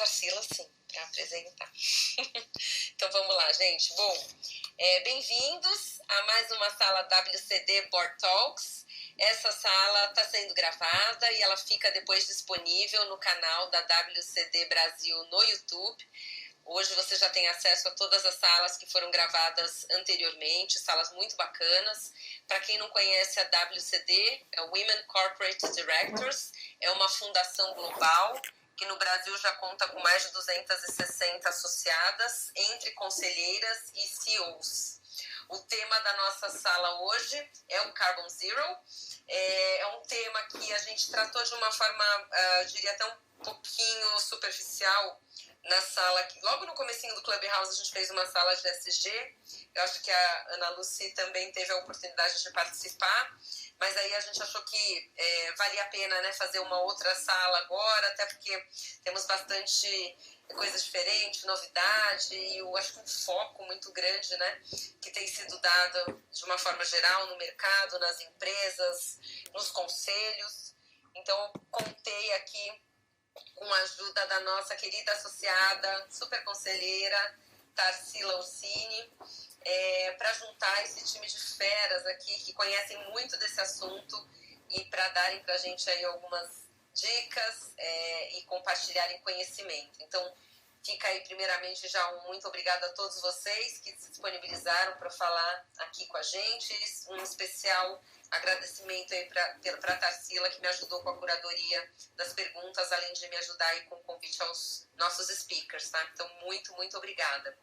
Tarsila, sim, para apresentar. Então vamos lá, gente. Bom, bem-vindos a mais uma sala WCD Board Talks. Essa sala está sendo gravada e ela fica depois disponível no canal da WCD Brasil no YouTube. Hoje você já tem acesso a todas as salas que foram gravadas anteriormente, salas muito bacanas. Para quem não conhece a WCD, é Women Corporate Directors, é uma fundação global que no Brasil já conta com mais de 260 associadas, entre conselheiras e CEOs. O tema da nossa sala hoje é o Carbon Zero. É um tema que a gente tratou de uma forma, diria até um pouquinho superficial, na sala, logo no comecinho do Clubhouse a gente fez uma sala de SG, eu acho que a Ana Lucy também teve a oportunidade de participar, mas aí a gente achou que valia a pena, né, fazer uma outra sala agora, até porque temos bastante coisa diferente, novidade, e eu acho que um foco muito grande, né, que tem sido dado de uma forma geral no mercado, nas empresas, nos conselhos. Então contei aqui com a ajuda da nossa querida associada, super conselheira, Tarsila Ursini, para juntar esse time de feras aqui que conhecem muito desse assunto e para darem para a gente aí algumas dicas e compartilharem conhecimento. Então, fica aí primeiramente já um muito obrigada a todos vocês que se disponibilizaram para falar aqui com a gente, um especial agradecimento aí para a Tarsila, que me ajudou com a curadoria das perguntas, além de me ajudar aí com o convite aos nossos speakers, tá? Então, muito, muito obrigada.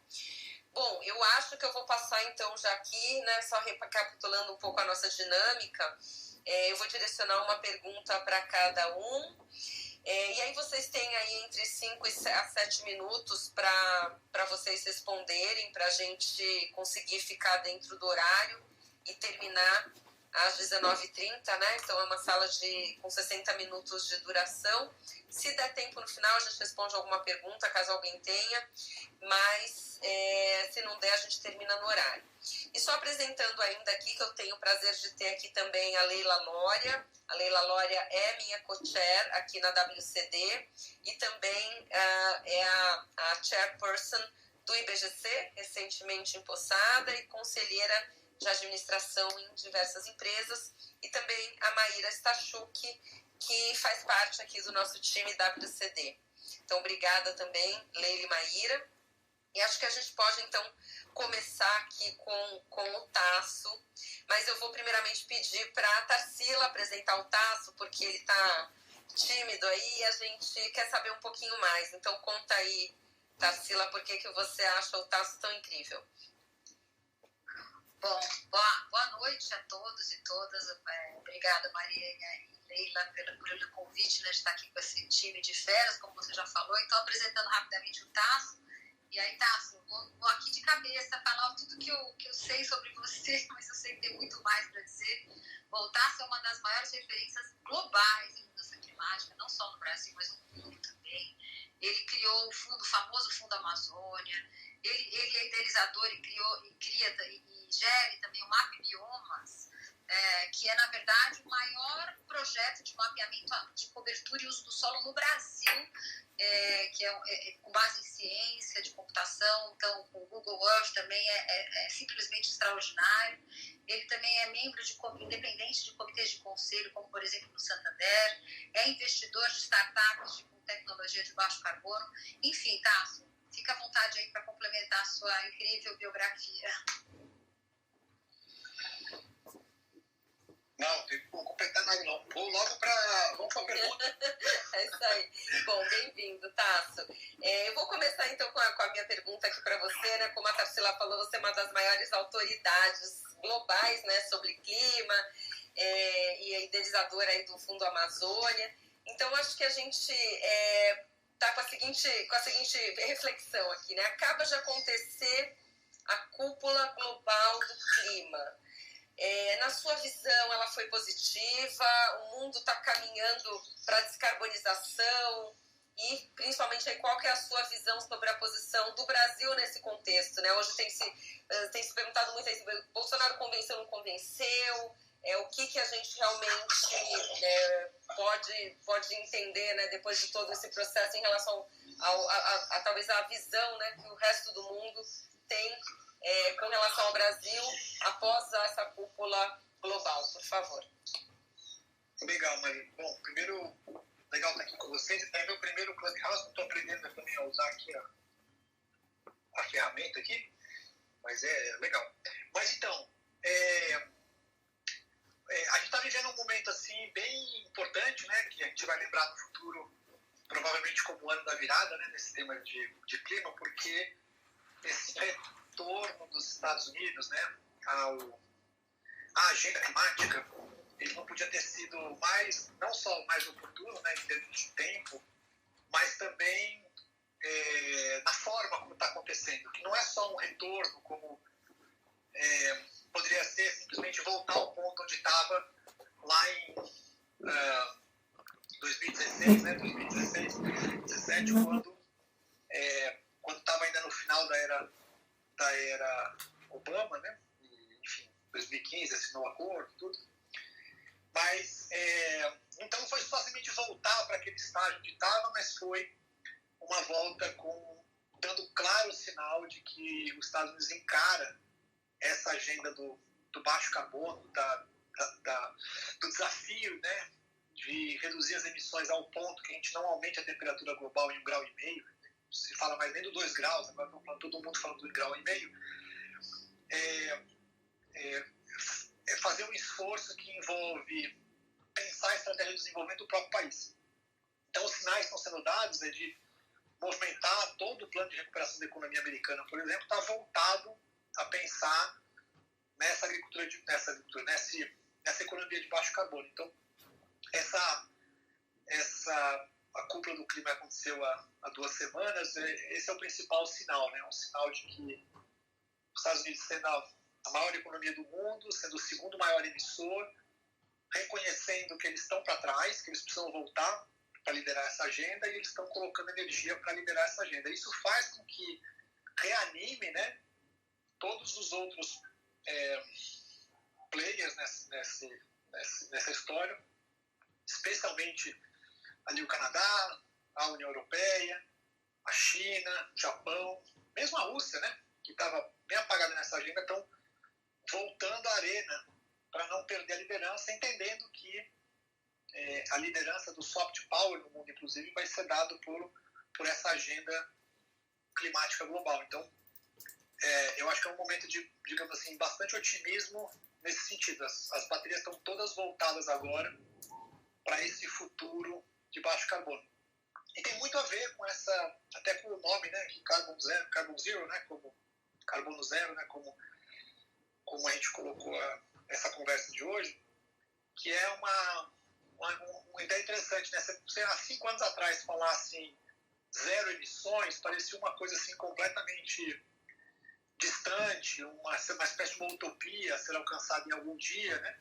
Bom, eu acho que eu vou passar então já aqui, né, só recapitulando um pouco a nossa dinâmica, eu vou direcionar uma pergunta para cada um, e aí vocês têm aí entre 5 a 7 minutos para vocês responderem, para a gente conseguir ficar dentro do horário e terminar às 19h30, né? Então é uma sala com 60 minutos de duração. Se der tempo no final, a gente responde alguma pergunta, caso alguém tenha, mas se não der, a gente termina no horário. E só apresentando ainda aqui, que eu tenho o prazer de ter aqui também a Leila Lória. A Leila Lória é minha co-chair aqui na WCD e também é a chairperson do IBGC, recentemente empossada, e conselheira de administração em diversas empresas, e também a Maíra Stachuk, que faz parte aqui do nosso time WCD. Então, obrigada também, Leila e Maíra. E acho que a gente pode, então, começar aqui com o Tasso, mas eu vou primeiramente pedir para a Tarsila apresentar o Tasso, porque ele está tímido aí e a gente quer saber um pouquinho mais. Então, conta aí, Tarsila, por que você acha o Tasso tão incrível? Bom, boa noite a todos e todas. Obrigada, Maria e Leila, pelo convite, né, de estar aqui com esse time de feras, como você já falou. Então, apresentando rapidamente o Tasso. E aí, Tasso, vou aqui de cabeça falar tudo que eu sei sobre você, mas eu sei que tem muito mais para dizer. Bom, o Tasso é uma das maiores referências globais em mudança climática, não só no Brasil, mas no mundo também. Ele criou o famoso Fundo Amazônia. Ele é idealizador e cria e gere também o MAP Biomas, que é, na verdade, o maior projeto de mapeamento de cobertura e uso do solo no Brasil, que é com base em ciência, de computação. Então, o Google Earth também é simplesmente extraordinário. Ele também é membro independente de comitês de conselho, como, por exemplo, no Santander. É investidor de startups com tecnologia de baixo carbono. Enfim, Tasso, fica à vontade aí para complementar a sua incrível biografia. Não, tem que completar nada não. Vamos para a pergunta. É isso aí. Bom, bem-vindo, Tasso. Eu vou começar então com a minha pergunta aqui para você, né? Como a Tarsila falou, você é uma das maiores autoridades globais, né, sobre clima, e a idealizadora aí do Fundo Amazônia. Então, acho que a gente está com a seguinte reflexão aqui, né? Acaba de acontecer a cúpula global do clima. Na sua visão, ela foi positiva? O mundo está caminhando para a descarbonização? E, principalmente, aí, qual que é a sua visão sobre a posição do Brasil nesse contexto, né? Hoje tem se perguntado muito aí, Bolsonaro convenceu ou não convenceu? O que a gente realmente pode entender, né, depois de todo esse processo em relação talvez a visão, né, que o resto do mundo tem com relação ao Brasil após essa cúpula global, por favor. Legal, Maria. Bom, primeiro, legal estar aqui com vocês. É meu primeiro Clubhouse, estou aprendendo também a usar aqui a ferramenta aqui, mas é legal. Mas então, a gente está vivendo um momento assim bem importante, né, que a gente vai lembrar no futuro, provavelmente como o ano da virada, né, nesse tema de clima, porque esse retorno dos Estados Unidos, né, à agenda climática, ele não podia ter sido não só mais oportuno, né, em termos de tempo, mas também na forma como está acontecendo, que não é só um retorno como poderia ser simplesmente voltar ao ponto onde estava lá em 2016, né, 2016, 2017, quando estava ainda no final da era Obama, né, enfim, 2015 assinou o acordo, tudo. Mas, então foi só simplesmente voltar para aquele estágio que estava, mas foi uma volta dando claro sinal de que os Estados Unidos encara essa agenda do baixo carbono, do desafio, né, de reduzir as emissões ao ponto que a gente não aumente a temperatura global em 1,5 graus. Não se fala mais nem do 2 graus, agora todo mundo falando do 1,5 graus. Fazer um esforço que envolve pensar a estratégia de desenvolvimento do próprio país. Então, os sinais que estão sendo dados de movimentar todo o plano de recuperação da economia americana, por exemplo, está voltado a pensar nessa economia de baixo carbono. Então, a cúpula do clima aconteceu há 2 semanas, esse é o principal sinal, né? Um sinal de que os Estados Unidos, sendo a maior economia do mundo, sendo o segundo maior emissor, reconhecendo que eles estão para trás, que eles precisam voltar para liderar essa agenda, e eles estão colocando energia para liderar essa agenda. Isso faz com que reanime, né, todos os outros players nessa história, especialmente ali o Canadá, a União Europeia, a China, o Japão, mesmo a Rússia, né, que estava bem apagada nessa agenda, estão voltando à arena para não perder a liderança, entendendo que a liderança do soft power no mundo, inclusive, vai ser dado por essa agenda climática global. Então, eu acho que é um momento de, digamos assim, bastante otimismo nesse sentido. As baterias estão todas voltadas agora para esse futuro de baixo carbono. E tem muito a ver com até com o nome, né, que Carbon Zero, né, como carbono zero, né, como a gente colocou essa conversa de hoje, que é uma ideia interessante, né? Você há 5 anos atrás falar assim, zero emissões, parecia uma coisa assim completamente distante, uma espécie de uma utopia a ser alcançada em algum dia, né?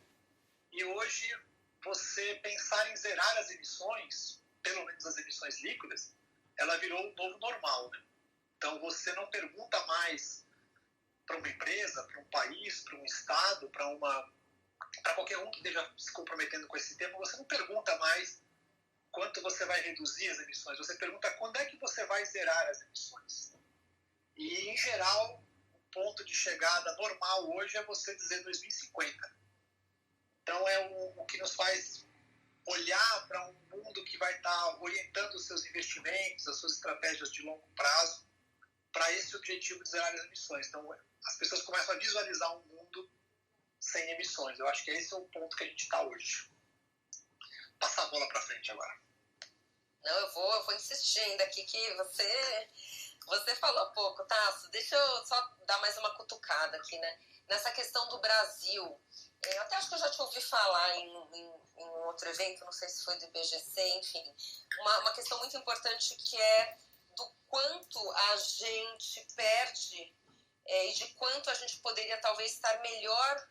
E hoje você pensar em zerar as emissões, pelo menos as emissões líquidas, ela virou um novo normal, né? Então você não pergunta mais para uma empresa, para um país, para um estado, para qualquer um que esteja se comprometendo com esse tema, você não pergunta mais quanto você vai reduzir as emissões, você pergunta quando é que você vai zerar as emissões. E, em geral, o ponto de chegada normal hoje é você dizer 2050. Então, é o que nos faz olhar para um mundo que vai estar orientando os seus investimentos, as suas estratégias de longo prazo, para esse objetivo de zerar as emissões. Então, as pessoas começam a visualizar um mundo sem emissões. Eu acho que esse é o ponto que a gente está hoje. Passar a bola para frente agora. Não, eu vou insistir ainda aqui que você falou pouco, Tasso. Deixa eu só dar mais uma cutucada aqui, né? Nessa questão do Brasil, eu até acho que eu já te ouvi falar em um outro evento, não sei se foi do IBGC, enfim. Uma questão muito importante que é do quanto a gente perde e de quanto a gente poderia talvez estar melhor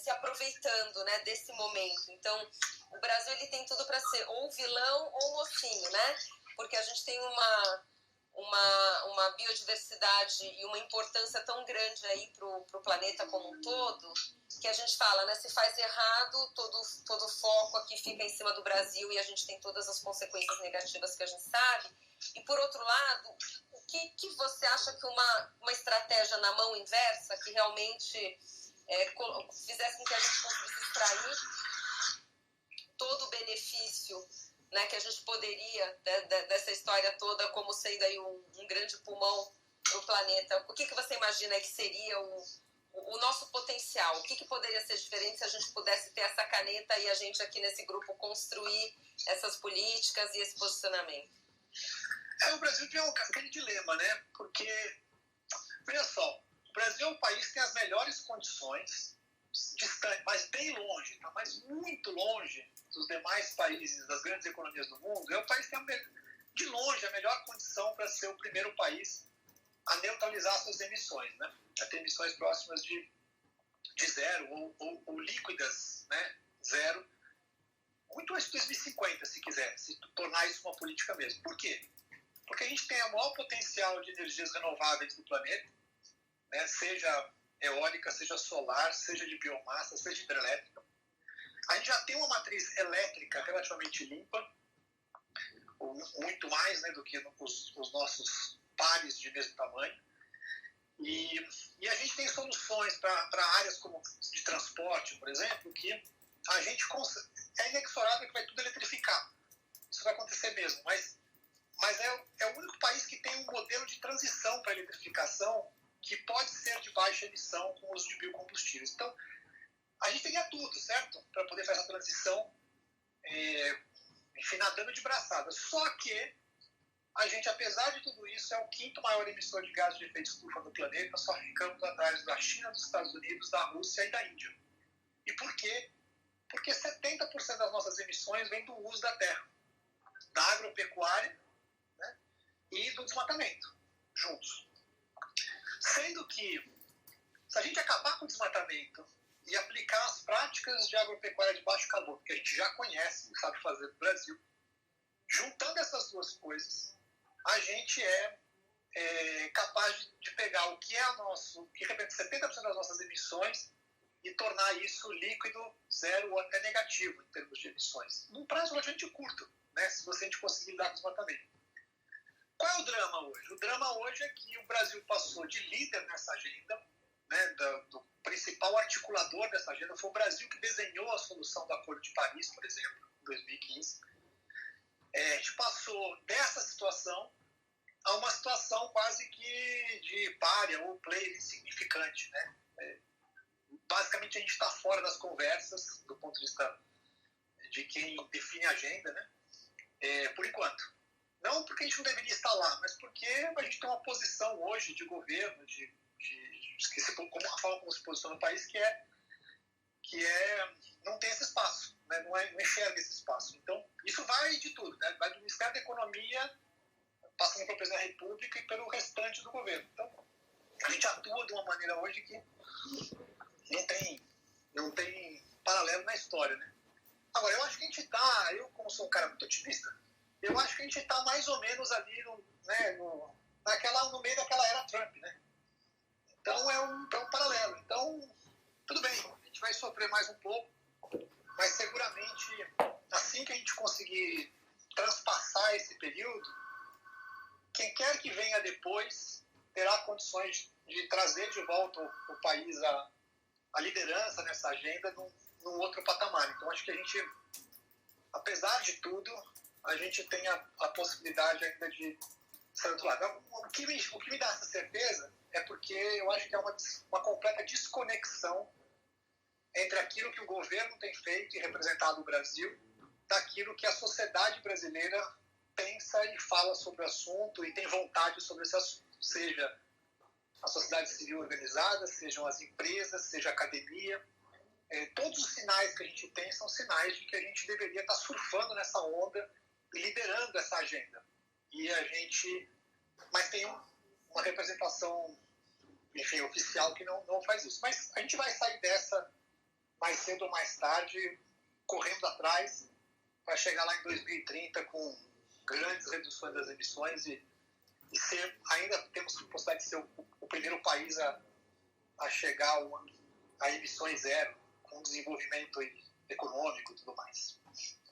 se aproveitando, né, desse momento. Então, o Brasil ele tem tudo para ser ou vilão ou mocinho, né? Porque a gente tem uma uma biodiversidade e uma importância tão grande aí para o planeta como um todo, que a gente fala, né, se faz errado, todo o foco aqui fica em cima do Brasil e a gente tem todas as consequências negativas que a gente sabe. E, por outro lado, o que você acha que uma estratégia na mão inversa, que realmente fizesse com que a gente conseguisse extrair todo o benefício, né, que a gente poderia dessa história toda como sendo aí um grande pulmão para o planeta? O que você imagina que seria o nosso potencial? O que poderia ser diferente se a gente pudesse ter essa caneta e a gente aqui nesse grupo construir essas políticas e esse posicionamento? O Brasil tem um grande dilema, né? Porque, veja só, o Brasil é um país que tem as melhores condições, distante, mas bem longe, tá? Mas muito longe dos demais países, das grandes economias do mundo. É o país que tem, de longe, a melhor condição para ser o primeiro país a neutralizar suas emissões, né? A ter emissões próximas de zero ou líquidas, né? Zero. Muito antes de 2050, se quiser, se tornar isso uma política mesmo. Por quê? Porque a gente tem o maior potencial de energias renováveis do planeta, né? Seja eólica, seja solar, seja de biomassa, seja hidrelétrica. A gente já tem uma matriz elétrica relativamente limpa, muito mais, né, do que os nossos pares de mesmo tamanho. E a gente tem soluções para áreas como de transporte, por exemplo, que a gente é inexorável que vai tudo eletrificar. Isso vai acontecer mesmo, mas é o único país que tem um modelo de transição para a eletrificação que pode ser de baixa emissão com o uso de biocombustíveis. Então, a gente teria tudo, certo? Para poder fazer essa transição, enfim, nadando de braçada. Só que a gente, apesar de tudo isso, é o quinto maior emissor de gases de efeito estufa do planeta, só ficamos atrás da China, dos Estados Unidos, da Rússia e da Índia. E por quê? Porque 70% das nossas emissões vem do uso da terra, da agropecuária, né, e do desmatamento, juntos. Sendo que, se a gente acabar com o desmatamento e aplicar as práticas de agropecuária de baixo calor, que a gente já conhece e sabe fazer no Brasil, juntando essas duas coisas, a gente é capaz de pegar o que é que representa 70% das nossas emissões e tornar isso líquido, zero ou até negativo em termos de emissões, num prazo relativamente curto, né, se a gente conseguir lidar com o desmatamento. Qual é o drama hoje? O drama hoje é que o Brasil passou de líder nessa agenda, né, do principal articulador dessa agenda. Foi o Brasil que desenhou a solução do Acordo de Paris, por exemplo, em 2015. A gente passou dessa situação a uma situação quase que de pária ou player insignificante, né? Basicamente, a gente está fora das conversas do ponto de vista de quem define a agenda, né? Por enquanto. Não porque a gente não deveria estar lá, mas porque a gente tem uma posição hoje de governo, como a forma como se posiciona no país, que não tem esse espaço, né? Não enxerga esse espaço. Então, isso vai de tudo, né? Vai do Ministério da Economia, passando pelo Presidente da República e pelo restante do governo. Então, a gente atua de uma maneira hoje que não tem paralelo na história, né? Agora, eu acho que a gente está, eu como sou um cara muito otimista, eu acho que a gente está mais ou menos ali no meio daquela era Trump, né? Então é um paralelo. Então, tudo bem, a gente vai sofrer mais um pouco, mas seguramente, assim que a gente conseguir transpassar esse período, quem quer que venha depois terá condições de trazer de volta o país a liderança nessa agenda num outro patamar. Então, acho que a gente, apesar de tudo, a gente tem a possibilidade ainda de ser do outro lado. O que me dá essa certeza é porque eu acho que é uma completa desconexão entre aquilo que o governo tem feito e representado no Brasil, daquilo que a sociedade brasileira pensa e fala sobre o assunto e tem vontade sobre esse assunto, seja a sociedade civil organizada, sejam as empresas, seja a academia. Todos os sinais que a gente tem são sinais de que a gente deveria estar surfando nessa onda e liderando essa agenda. Mas tem uma representação, enfim, oficial que não faz isso. Mas a gente vai sair dessa mais cedo ou mais tarde, correndo atrás, para chegar lá em 2030 com grandes reduções das emissões e ainda temos a possibilidade de ser o primeiro país a chegar a emissões zero, com desenvolvimento econômico e tudo mais.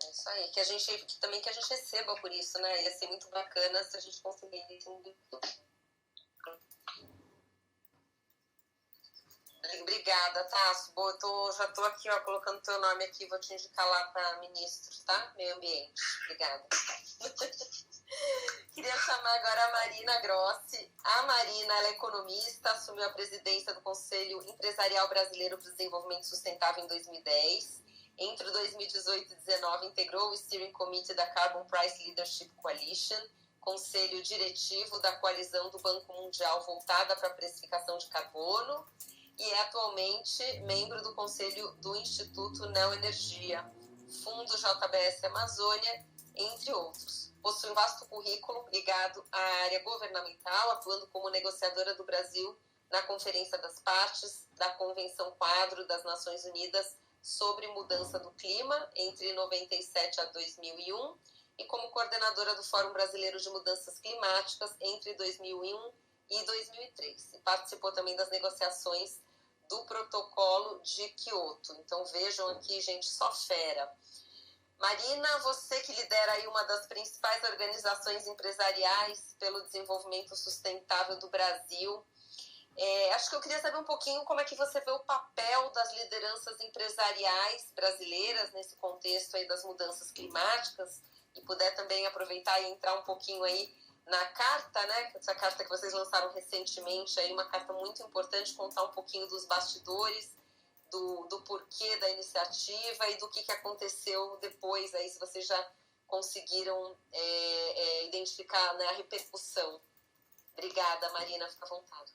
É isso aí, que a gente receba por isso, né? Ia ser muito bacana se a gente conseguisse. Obrigada, Tasso. Já estou aqui, colocando teu nome aqui, vou te indicar lá para ministros, tá? Meio ambiente. Obrigada. Queria chamar agora a Marina Grossi. A Marina, ela é economista, assumiu a presidência do Conselho Empresarial Brasileiro para o Desenvolvimento Sustentável em 2010. Entre 2018 e 2019, integrou o Steering Committee da Carbon Price Leadership Coalition, conselho diretivo da coalizão do Banco Mundial voltada para a precificação de carbono, e é atualmente membro do conselho do Instituto Neoenergia, Fundo JBS Amazônia, entre outros. Possui um vasto currículo ligado à área governamental, atuando como negociadora do Brasil na Conferência das Partes da Convenção Quadro das Nações Unidas sobre Mudança do Clima, entre 97 a 2001, e como coordenadora do Fórum Brasileiro de Mudanças Climáticas entre 2001 e 2003. E participou também das negociações do Protocolo de Quioto. Então vejam aqui, gente, só fera. Marina, você que lidera aí uma das principais organizações empresariais pelo desenvolvimento sustentável do Brasil, acho que eu queria saber um pouquinho como é que você vê o papel das lideranças empresariais brasileiras nesse contexto aí das mudanças climáticas, e puder também aproveitar e entrar um pouquinho aí na carta, né? Essa carta que vocês lançaram recentemente, aí uma carta muito importante, contar um pouquinho dos bastidores, do porquê da iniciativa e do que aconteceu depois, aí, se vocês já conseguiram identificar, né, a repercussão. Obrigada, Marina, fica à vontade.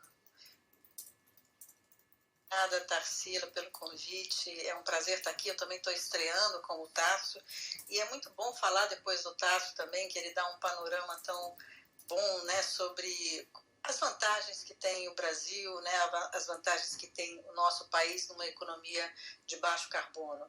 Obrigada, Tarsila, pelo convite. É um prazer estar aqui. Eu também estou estreando com o Tasso. E é muito bom falar depois do Tasso também, que ele dá um panorama tão bom, né, sobre as vantagens que tem o Brasil, né, as vantagens que tem o nosso país numa economia de baixo carbono.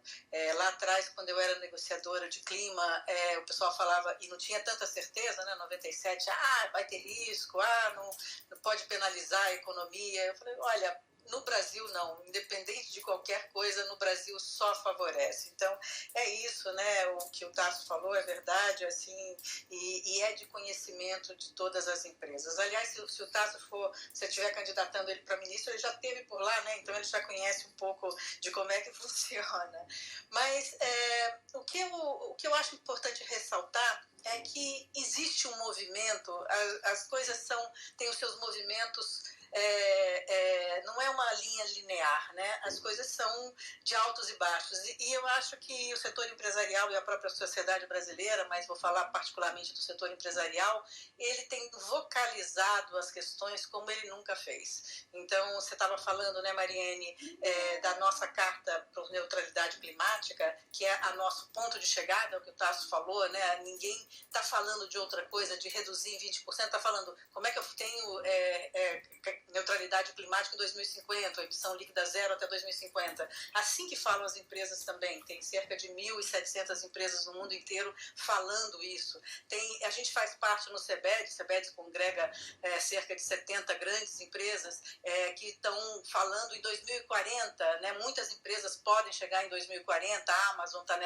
Lá atrás, quando eu era negociadora de clima, o pessoal falava, e não tinha tanta certeza, né, 97, vai ter risco, não pode penalizar a economia. Eu falei, olha, no Brasil não, independente de qualquer coisa, no Brasil só favorece. Então, é isso, né, o que o Tasso falou é verdade, assim, e é de conhecimento de todas as empresas. Aliás, se o Tasso se eu estiver candidatando ele para ministro, ele já esteve por lá, né, então ele já conhece um pouco de como é que funciona. Mas o que eu acho importante ressaltar é que existe um movimento, as coisas têm os seus movimentos. Não é uma linha linear, né? As coisas são de altos e baixos, e eu acho que o setor empresarial e a própria sociedade brasileira, mas vou falar particularmente do setor empresarial, ele tem vocalizado as questões como ele nunca fez. Então, você estava falando, né, Mariane, da nossa carta para neutralidade climática, que é a nosso ponto de chegada, é o que o Tasso falou, né? Ninguém está falando de outra coisa, de reduzir em 20%, está falando como é que eu tenho neutralidade climática em 2050, emissão líquida zero até 2050. Assim que falam as empresas também, tem cerca de 1.700 empresas no mundo inteiro falando isso. A gente faz parte no CBED, CBED congrega cerca de 70 grandes empresas que estão falando em 2040, né? Muitas empresas podem chegar em 2040, a Amazon está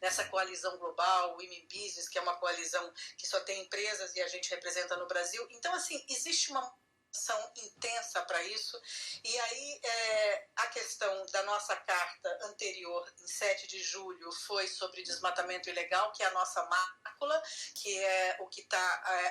nessa coalizão global, o Women Business, que é uma coalizão que só tem empresas e a gente representa no Brasil. Então, assim, existe uma ação intensa para isso, e aí a questão da nossa carta anterior, em 7 de julho, foi sobre desmatamento ilegal, que é a nossa mácula, que é o que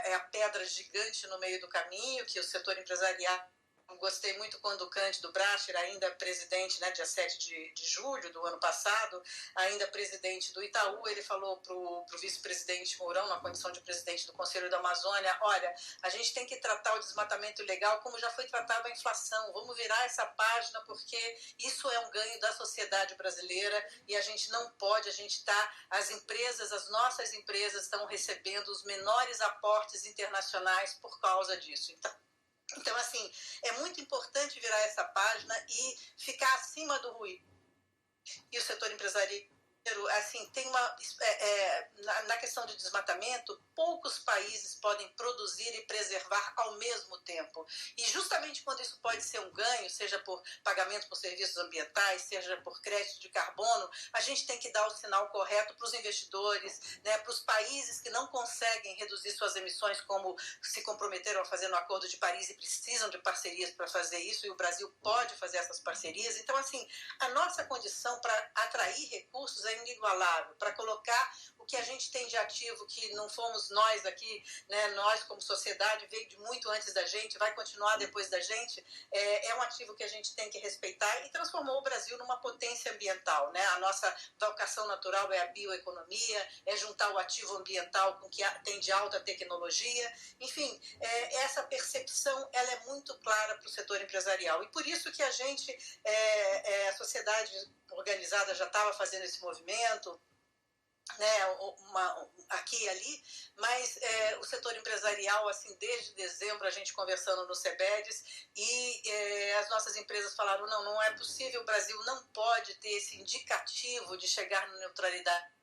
é a pedra gigante no meio do caminho, que o setor empresarial. Gostei muito quando o Cândido Bracher, ainda presidente, né, dia 7 de julho do ano passado, ainda presidente do Itaú, ele falou para o vice-presidente Mourão, na condição de presidente do Conselho da Amazônia, olha, a gente tem que tratar o desmatamento ilegal como já foi tratado a inflação, vamos virar essa página porque isso é um ganho da sociedade brasileira e a gente não pode, as nossas empresas estão recebendo os menores aportes internacionais por causa disso. Então, assim, é muito importante virar essa página e ficar acima do ruído. E o setor empresarial, assim, tem na questão de desmatamento, poucos países podem produzir e preservar ao mesmo tempo. E justamente quando isso pode ser um ganho, seja por pagamento por serviços ambientais, seja por crédito de carbono, a gente tem que dar o sinal correto para os investidores, né, para os países que não conseguem reduzir suas emissões, como se comprometeram a fazer no Acordo de Paris e precisam de parcerias para fazer isso, e o Brasil pode fazer essas parcerias. Então, assim, a nossa condição para atrair recursos é inigualável, para colocar o que a gente tem de ativo, que não fomos nós aqui, né, nós como sociedade, veio de muito antes da gente, vai continuar depois da gente, é um ativo que a gente tem que respeitar e transformou o Brasil numa potência ambiental, né? A nossa vocação natural é a bioeconomia, é juntar o ativo ambiental com o que tem de alta tecnologia, enfim, essa percepção ela é muito clara para o setor empresarial e por isso que a gente, a sociedade organizada já estava fazendo esse movimento, né, aqui e ali, mas o setor empresarial, assim, desde dezembro a gente conversando no CEBEDES e as nossas empresas falaram, não é possível, o Brasil não pode ter esse indicativo de chegar na neutralidade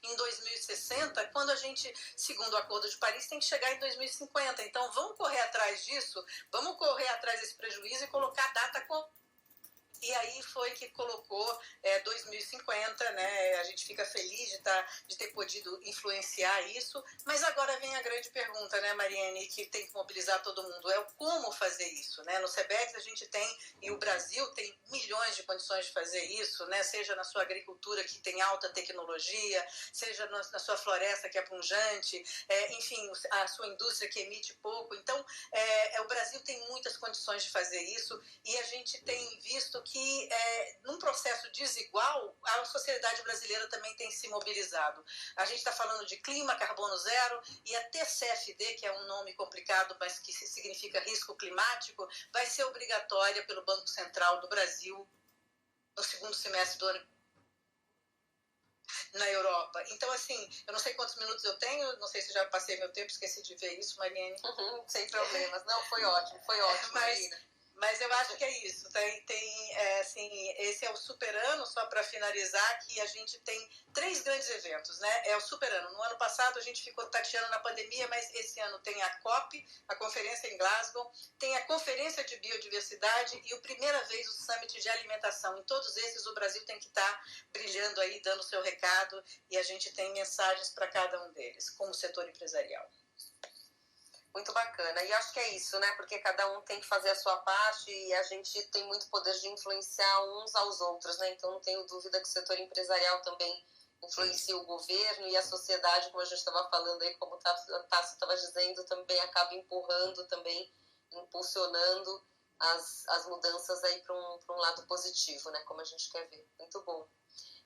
em 2060, quando a gente, segundo o Acordo de Paris, tem que chegar em 2050. Então vamos correr atrás disso, vamos correr atrás desse prejuízo e colocar a data e aí foi que colocou 2050, né? A gente fica feliz de ter podido influenciar isso, mas agora vem a grande pergunta, né, Mariane, que tem que mobilizar todo mundo, é o como fazer isso, né? No CEBEDES a gente tem, e o Brasil tem milhões de condições de fazer isso, né? Seja na sua agricultura que tem alta tecnologia, seja na sua floresta que é pungente, enfim, a sua indústria que emite pouco. Então, o Brasil tem muitas condições de fazer isso e a gente tem visto que num processo desigual, a sociedade brasileira também tem se mobilizado. A gente está falando de clima, carbono zero, e a TCFD, que é um nome complicado, mas que significa risco climático, vai ser obrigatória pelo Banco Central do Brasil no segundo semestre do ano na Europa. Então, assim, eu não sei quantos minutos eu tenho, não sei se já passei meu tempo, esqueci de ver isso, Mariane. Sem problemas. Não, foi ótimo, Mas eu acho que é isso. Assim, esse é o Super Ano, só para finalizar, que a gente tem 3 grandes eventos, né? É o Super Ano. No ano passado a gente ficou tateando na pandemia, mas esse ano tem a COP, a conferência em Glasgow, tem a Conferência de Biodiversidade e, a primeira vez, o Summit de Alimentação. Em todos esses, o Brasil tem que estar brilhando aí, dando o seu recado, e a gente tem mensagens para cada um deles, como setor empresarial. Muito bacana. E acho que é isso, né? Porque cada um tem que fazer a sua parte e a gente tem muito poder de influenciar uns aos outros, né? Então não tenho dúvida que o setor empresarial também influencia o governo e a sociedade, como a gente estava falando aí, como o Tássio estava dizendo, também acaba empurrando, também impulsionando as mudanças aí para um lado positivo, né? Como a gente quer ver. Muito bom.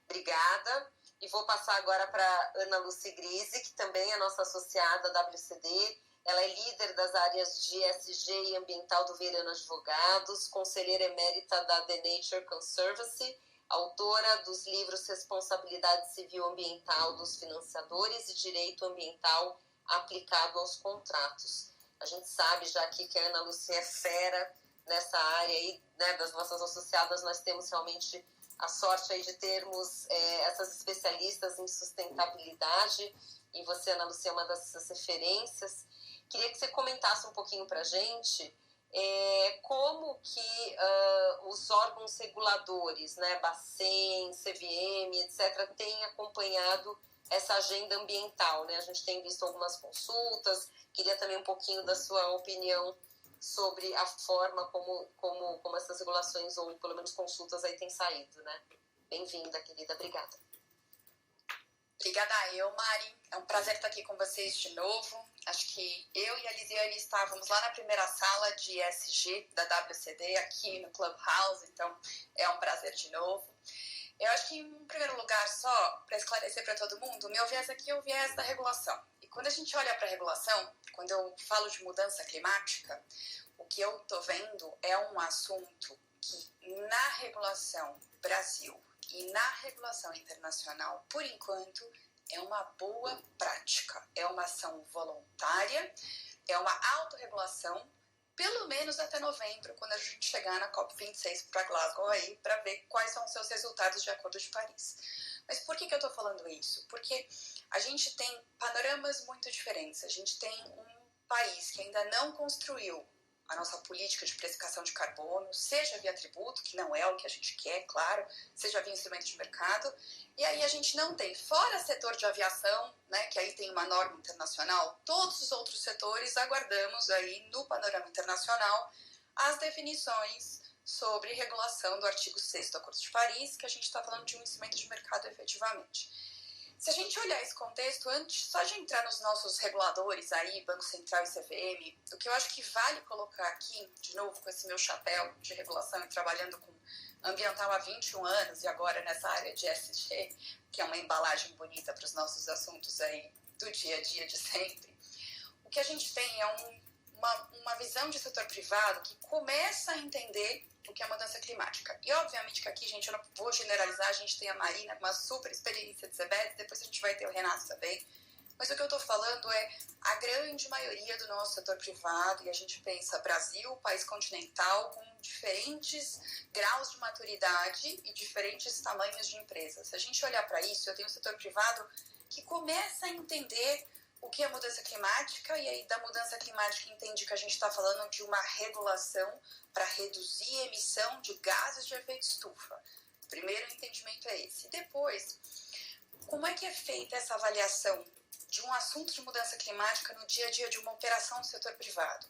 Obrigada. E vou passar agora para Ana Lucy Grise, que também é nossa associada da WCD. Ela é líder das áreas de ESG e ambiental do Verano Advogados, conselheira emérita da The Nature Conservancy, autora dos livros Responsabilidade Civil Ambiental dos Financiadores e Direito Ambiental Aplicado aos Contratos. A gente sabe já aqui que a Ana Lucy é fera nessa área aí, né, das nossas associadas. Nós temos realmente a sorte aí de termos essas especialistas em sustentabilidade, e você, Ana Lucy, é uma dessas referências. Queria que você comentasse um pouquinho para a gente como que os órgãos reguladores, né, Bacen, CVM, etc., têm acompanhado essa agenda ambiental, né? A gente tem visto algumas consultas, queria também um pouquinho da sua opinião sobre a forma como essas regulações, ou pelo menos consultas, aí têm saído, né? Bem-vinda, querida, obrigada. Obrigada a eu, Mari. É um prazer estar aqui com vocês de novo. Acho que eu e a Lisiane estávamos lá na primeira sala de ESG da WCD, aqui no Clubhouse, então é um prazer de novo. Eu acho que, em primeiro lugar, só para esclarecer para todo mundo, o meu viés aqui é o viés da regulação. E quando a gente olha para a regulação, quando eu falo de mudança climática, o que eu estou vendo é um assunto que, na regulação Brasil e na regulação internacional, por enquanto, é uma boa prática. É uma ação voluntária, é uma autorregulação, pelo menos até novembro, quando a gente chegar na COP26 para Glasgow aí, para ver quais são os seus resultados de Acordo de Paris. Mas por que eu estou falando isso? Porque a gente tem panoramas muito diferentes. A gente tem um país que ainda não construiu a nossa política de precificação de carbono, seja via tributo, que não é o que a gente quer, claro, seja via instrumento de mercado. E aí a gente não tem, fora setor de aviação, né, que aí tem uma norma internacional, todos os outros setores aguardamos aí no panorama internacional as definições sobre regulação do artigo 6º do Acordo de Paris, que a gente está falando de um instrumento de mercado efetivamente. Se a gente olhar esse contexto, antes só de entrar nos nossos reguladores aí, Banco Central e CVM, o que eu acho que vale colocar aqui, de novo com esse meu chapéu de regulação e trabalhando com ambiental há 21 anos e agora nessa área de ESG, que é uma embalagem bonita para os nossos assuntos aí do dia a dia de sempre, o que a gente tem é uma visão de setor privado que começa a entender o que é mudança climática. E obviamente que aqui, gente, eu não vou generalizar, a gente tem a Marina com uma super experiência de CBS, depois a gente vai ter o Renato também. Mas o que eu estou falando é a grande maioria do nosso setor privado, e a gente pensa Brasil, país continental, com diferentes graus de maturidade e diferentes tamanhos de empresas. Se a gente olhar para isso, eu tenho um setor privado que começa a entender o que é mudança climática, e aí da mudança climática entende que a gente está falando de uma regulação para reduzir a emissão de gases de efeito estufa. O primeiro entendimento é esse. E depois, como é que é feita essa avaliação de um assunto de mudança climática no dia a dia de uma operação do setor privado?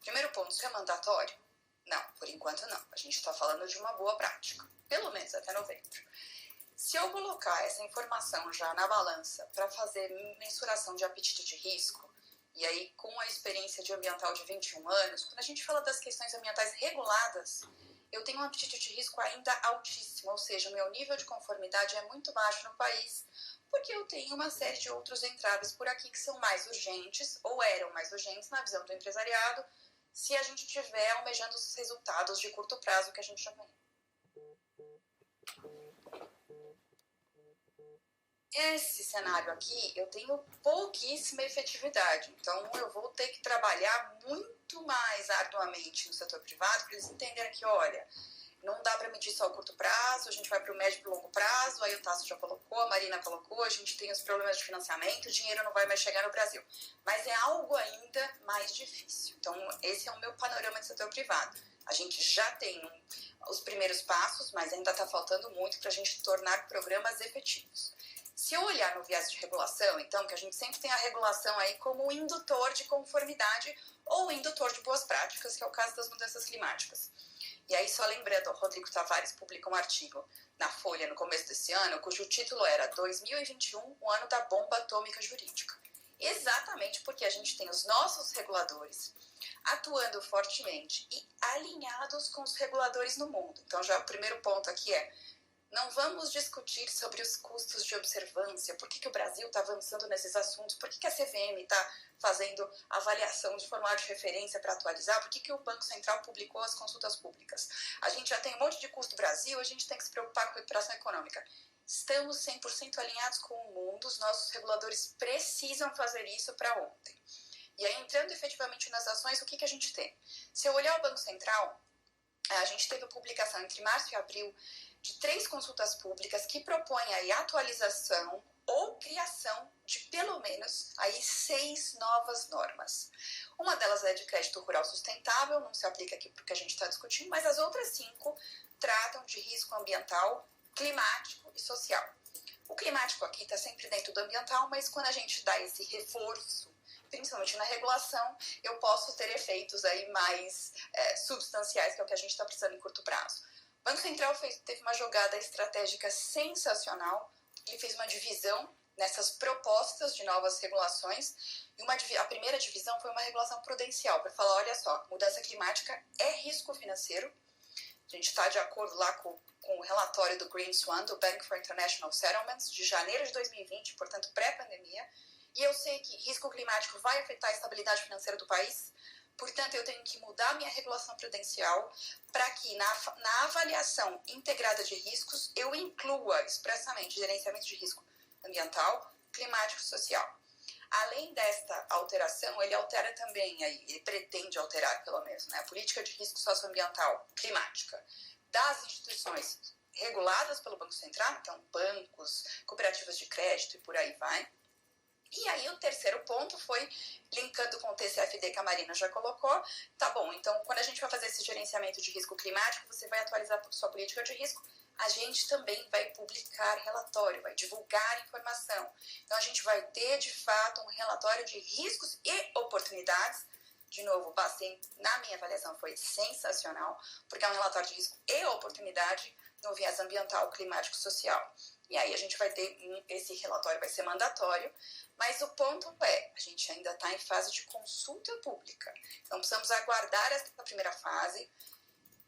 Primeiro ponto, isso é mandatório? Não, por enquanto não. A gente está falando de uma boa prática, pelo menos até novembro. Se eu colocar essa informação já na balança para fazer mensuração de apetite de risco, e aí com a experiência de ambiental de 21 anos, quando a gente fala das questões ambientais reguladas, eu tenho um apetite de risco ainda altíssimo, ou seja, o meu nível de conformidade é muito baixo no país, porque eu tenho uma série de outros entraves por aqui que são mais urgentes, ou eram mais urgentes na visão do empresariado, se a gente estiver almejando os resultados de curto prazo que a gente já ganhou. Esse cenário aqui, eu tenho pouquíssima efetividade, então eu vou ter que trabalhar muito mais arduamente no setor privado para eles entenderem que, olha, não dá para medir só o curto prazo, a gente vai para o médio e para o longo prazo, aí o Tasso já colocou, a Marina colocou, a gente tem os problemas de financiamento, o dinheiro não vai mais chegar no Brasil. Mas é algo ainda mais difícil. Então, esse é o meu panorama de setor privado. A gente já tem os primeiros passos, mas ainda está faltando muito para a gente tornar programas efetivos. Se eu olhar no viés de regulação, então, que a gente sempre tem a regulação aí como indutor de conformidade ou indutor de boas práticas, que é o caso das mudanças climáticas. E aí, só lembrando, o Rodrigo Tavares publicou um artigo na Folha no começo desse ano, cujo título era 2021, o ano da bomba atômica jurídica. Exatamente porque a gente tem os nossos reguladores atuando fortemente e alinhados com os reguladores no mundo. Então, já o primeiro ponto aqui é: não vamos discutir sobre os custos de observância, por que o Brasil está avançando nesses assuntos, por que a CVM está fazendo avaliação de formulário de referência para atualizar, por que o Banco Central publicou as consultas públicas. A gente já tem um monte de custo do Brasil, a gente tem que se preocupar com a recuperação econômica. Estamos 100% alinhados com o mundo, os nossos reguladores precisam fazer isso para ontem. E aí, entrando efetivamente nas ações, o que a gente tem? Se eu olhar o Banco Central, a gente teve a publicação entre março e abril de 3 consultas públicas que propõem aí atualização ou criação de pelo menos aí 6 novas normas. Uma delas é de crédito rural sustentável, não se aplica aqui porque a gente está discutindo, mas as outras 5 tratam de risco ambiental, climático e social. O climático aqui está sempre dentro do ambiental, mas quando a gente dá esse reforço, principalmente na regulação, eu posso ter efeitos aí mais substanciais, que é o que a gente está precisando em curto prazo. O Banco Central teve uma jogada estratégica sensacional. Ele fez uma divisão nessas propostas de novas regulações. E a primeira divisão foi uma regulação prudencial, para falar, olha só, mudança climática é risco financeiro. A gente está de acordo lá com o relatório do Green Swan, do Bank for International Settlements, de janeiro de 2020, portanto pré-pandemia. E eu sei que risco climático vai afetar a estabilidade financeira do país. Portanto, eu tenho que mudar minha regulação prudencial para que na avaliação integrada de riscos eu inclua expressamente gerenciamento de risco ambiental, climático e social. Além desta alteração, ele altera também, ele pretende alterar pelo menos, né, a política de risco socioambiental climática das instituições reguladas pelo Banco Central, então bancos, cooperativas de crédito e por aí vai. E aí o terceiro ponto foi, linkando com o TCFD que a Marina já colocou, tá bom, então quando a gente vai fazer esse gerenciamento de risco climático, você vai atualizar sua política de risco, a gente também vai publicar relatório, vai divulgar informação. Então a gente vai ter, de fato, um relatório de riscos e oportunidades. De novo, o Bacen, na minha avaliação, foi sensacional, porque é um relatório de risco e oportunidade no viés ambiental, climático e social. E aí a gente vai ter, esse relatório vai ser mandatório, mas o ponto é, a gente ainda está em fase de consulta pública. Então precisamos aguardar essa primeira fase.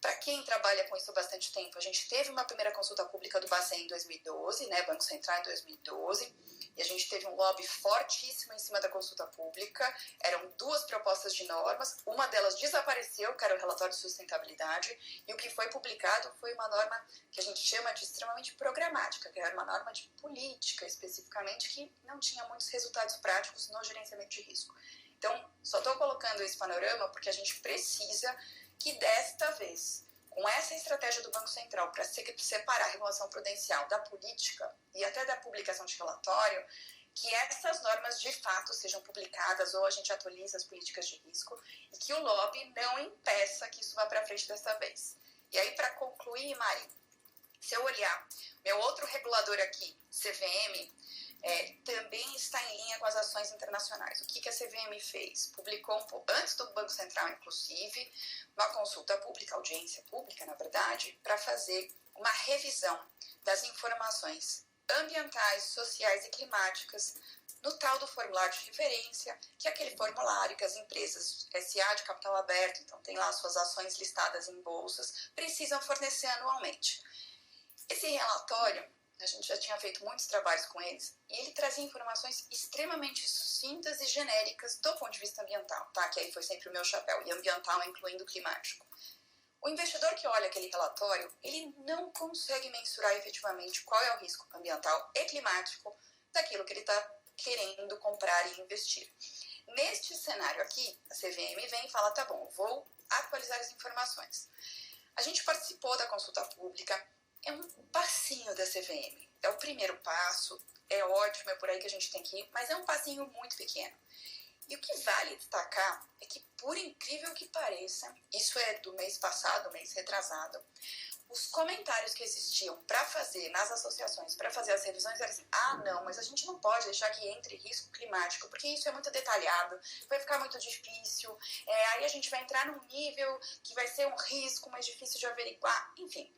Para quem trabalha com isso há bastante tempo, a gente teve uma primeira consulta pública do Bacen em 2012, né, Banco Central em 2012, e a gente teve um lobby fortíssimo em cima da consulta pública. Eram 2 propostas de normas, uma delas desapareceu, que era o relatório de sustentabilidade, e o que foi publicado foi uma norma que a gente chama de extremamente programática, que era uma norma de política, especificamente, que não tinha muitos resultados práticos no gerenciamento de risco. Então, só estou colocando esse panorama porque a gente precisa que desta vez, com essa estratégia do Banco Central para separar a regulação prudencial da política e até da publicação de relatório, que essas normas de fato sejam publicadas ou a gente atualiza as políticas de risco e que o lobby não impeça que isso vá para frente dessa vez. E aí, para concluir, Mari, se eu olhar meu outro regulador aqui, CVM, também está em linha com as ações internacionais. O que a CVM fez? Publicou, antes do Banco Central, inclusive, uma consulta pública, audiência pública, na verdade, para fazer uma revisão das informações ambientais, sociais e climáticas no tal do formulário de referência, que é aquele formulário que as empresas SA de capital aberto, então tem lá suas ações listadas em bolsas, precisam fornecer anualmente. Esse relatório, a gente já tinha feito muitos trabalhos com eles, e ele trazia informações extremamente sucintas e genéricas do ponto de vista ambiental, tá? Que aí foi sempre o meu chapéu, e ambiental incluindo o climático. O investidor que olha aquele relatório, ele não consegue mensurar efetivamente qual é o risco ambiental e climático daquilo que ele está querendo comprar e investir. Neste cenário aqui, a CVM vem e fala, tá bom, vou atualizar as informações. A gente participou da consulta pública, é um passinho da CVM, é o primeiro passo, é ótimo, é por aí que a gente tem que ir, mas é um passinho muito pequeno. E o que vale destacar é que, por incrível que pareça, isso é do mês passado, mês retrasado, os comentários que existiam para fazer nas associações, para fazer as revisões, eram assim, não, mas a gente não pode deixar que entre risco climático, porque isso é muito detalhado, vai ficar muito difícil, aí a gente vai entrar num nível que vai ser um risco mais difícil de averiguar, enfim.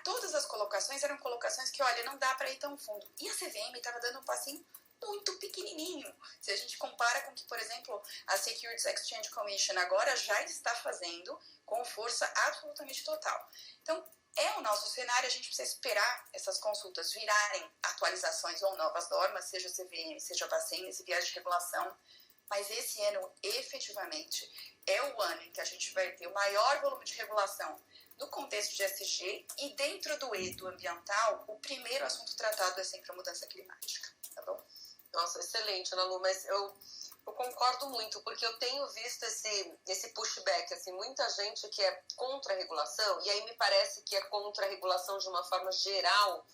Todas as colocações eram colocações que, olha, não dá para ir tão fundo. E a CVM estava dando um passinho muito pequenininho. Se a gente compara com o que, por exemplo, a Securities Exchange Commission agora já está fazendo com força absolutamente total. Então, é o nosso cenário, a gente precisa esperar essas consultas virarem atualizações ou novas normas, seja CVM, seja Bacen, esse viés de regulação. Mas esse ano, efetivamente, é o ano em que a gente vai ter o maior volume de regulação no contexto de ESG, e dentro do E, do ambiental, o primeiro assunto tratado é sempre a mudança climática, tá bom? Nossa, excelente, Ana Lu, mas eu concordo muito, porque eu tenho visto esse pushback, assim, muita gente que é contra a regulação, e aí me parece que é contra a regulação de uma forma geral,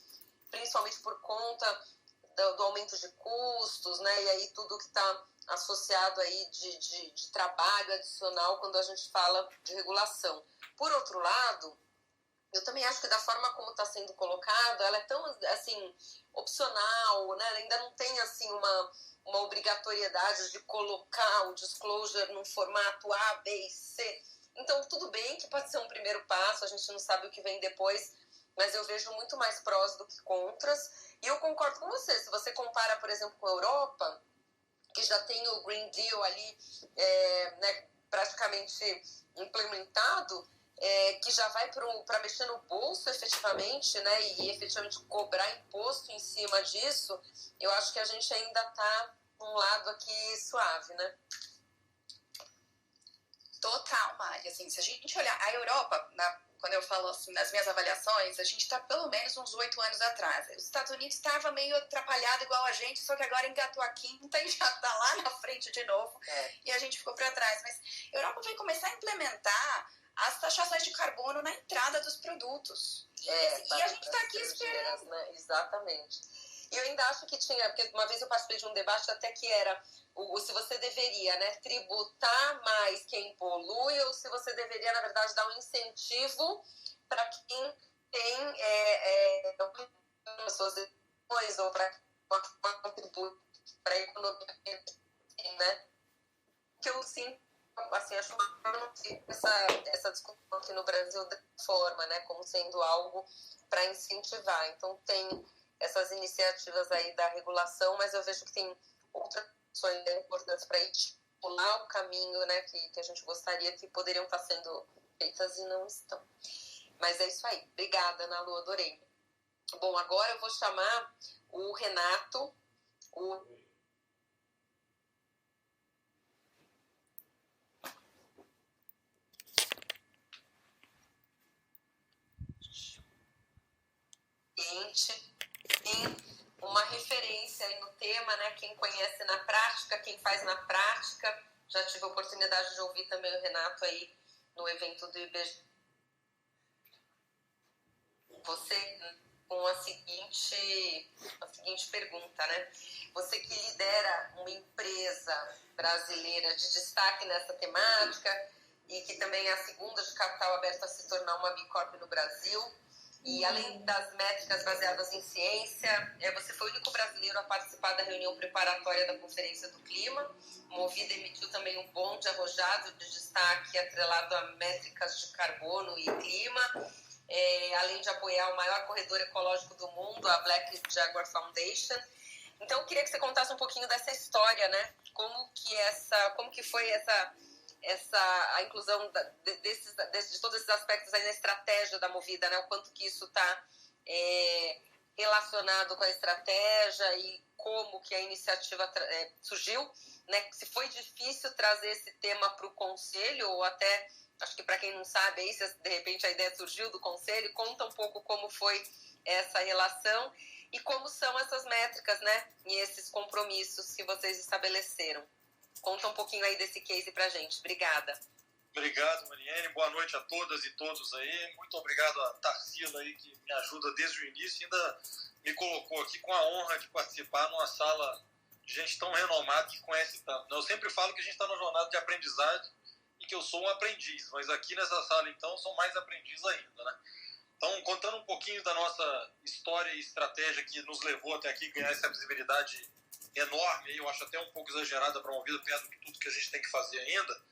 principalmente por conta do aumento de custos, né, e aí tudo que está associado aí de trabalho adicional quando a gente fala de regulação. Por outro lado, eu também acho que da forma como está sendo colocado, ela é tão, assim, opcional, né? Ainda não tem, assim, uma obrigatoriedade de colocar o disclosure num formato A, B e C. Então, tudo bem que pode ser um primeiro passo, a gente não sabe o que vem depois, mas eu vejo muito mais prós do que contras. E eu concordo com você, se você compara, por exemplo, com a Europa, que já tem o Green Deal ali, né, praticamente implementado, que já vai para mexer no bolso efetivamente, né, e efetivamente cobrar imposto em cima disso, eu acho que a gente ainda está num lado aqui suave, né? Total, Mari. Assim, se a gente olhar a Europa, quando eu falo assim, nas minhas avaliações, a gente está pelo menos uns 8 anos atrás. Os Estados Unidos estava meio atrapalhado igual a gente, só que agora engatou a quinta e já está lá na frente de novo. E a gente ficou para trás. Mas a Europa vai começar a implementar as taxações de carbono na entrada dos produtos. E a gente está aqui esperando. Né? Exatamente. E eu ainda acho que tinha, porque uma vez eu participei de um debate até que era se você deveria, né, tributar mais quem polui ou se você deveria, na verdade, dar um incentivo para quem tem suas decisões ou para contribuir para a economia, né? Que eu sim, assim, acho que eu não sei essa discussão aqui no Brasil dessa forma, né, como sendo algo para incentivar. Então tem essas iniciativas aí da regulação, mas eu vejo que tem outras ações importantes para estimular o caminho, né, que a gente gostaria que poderiam estar sendo feitas e não estão. Mas é isso aí. Obrigada, Ana Lu, adorei. Bom, agora eu vou chamar o Renato, tem uma referência aí no tema, né? Quem conhece na prática, quem faz na prática. Já tive a oportunidade de ouvir também o Renato aí no evento do IBGE. Você com a seguinte pergunta, né? Você que lidera uma empresa brasileira de destaque nessa temática e que também é a segunda de capital aberto a se tornar uma B Corp no Brasil. E além das métricas baseadas em ciência, você foi o único brasileiro a participar da reunião preparatória da Conferência do Clima. Movida emitiu também um bonde arrojado de destaque atrelado a métricas de carbono e clima, além de apoiar o maior corredor ecológico do mundo, a Black Jaguar Foundation. Então, eu queria que você contasse um pouquinho dessa história, né? Como que foi a inclusão de todos esses aspectos aí na estratégia da Movida, né? O quanto que isso está relacionado com a estratégia e como que a iniciativa surgiu, né? Se foi difícil trazer esse tema para o Conselho ou até, acho que para quem não sabe, aí, se de repente a ideia surgiu do Conselho, conta um pouco como foi essa relação e como são essas métricas, né? E esses compromissos que vocês estabeleceram. Conta um pouquinho aí desse case pra gente. Obrigada. Obrigado, Mariane. Boa noite a todas e todos aí. Muito obrigado a Tarsila aí, que me ajuda desde o início e ainda me colocou aqui com a honra de participar numa sala de gente tão renomada que conhece tanto. Eu sempre falo que a gente está numa jornada de aprendizagem e que eu sou um aprendiz, mas aqui nessa sala, então, sou mais aprendiz ainda, né? Então, contando um pouquinho da nossa história e estratégia que nos levou até aqui ganhar essa visibilidade enorme, eu acho até um pouco exagerada para a Movida, perto de tudo que a gente tem que fazer ainda,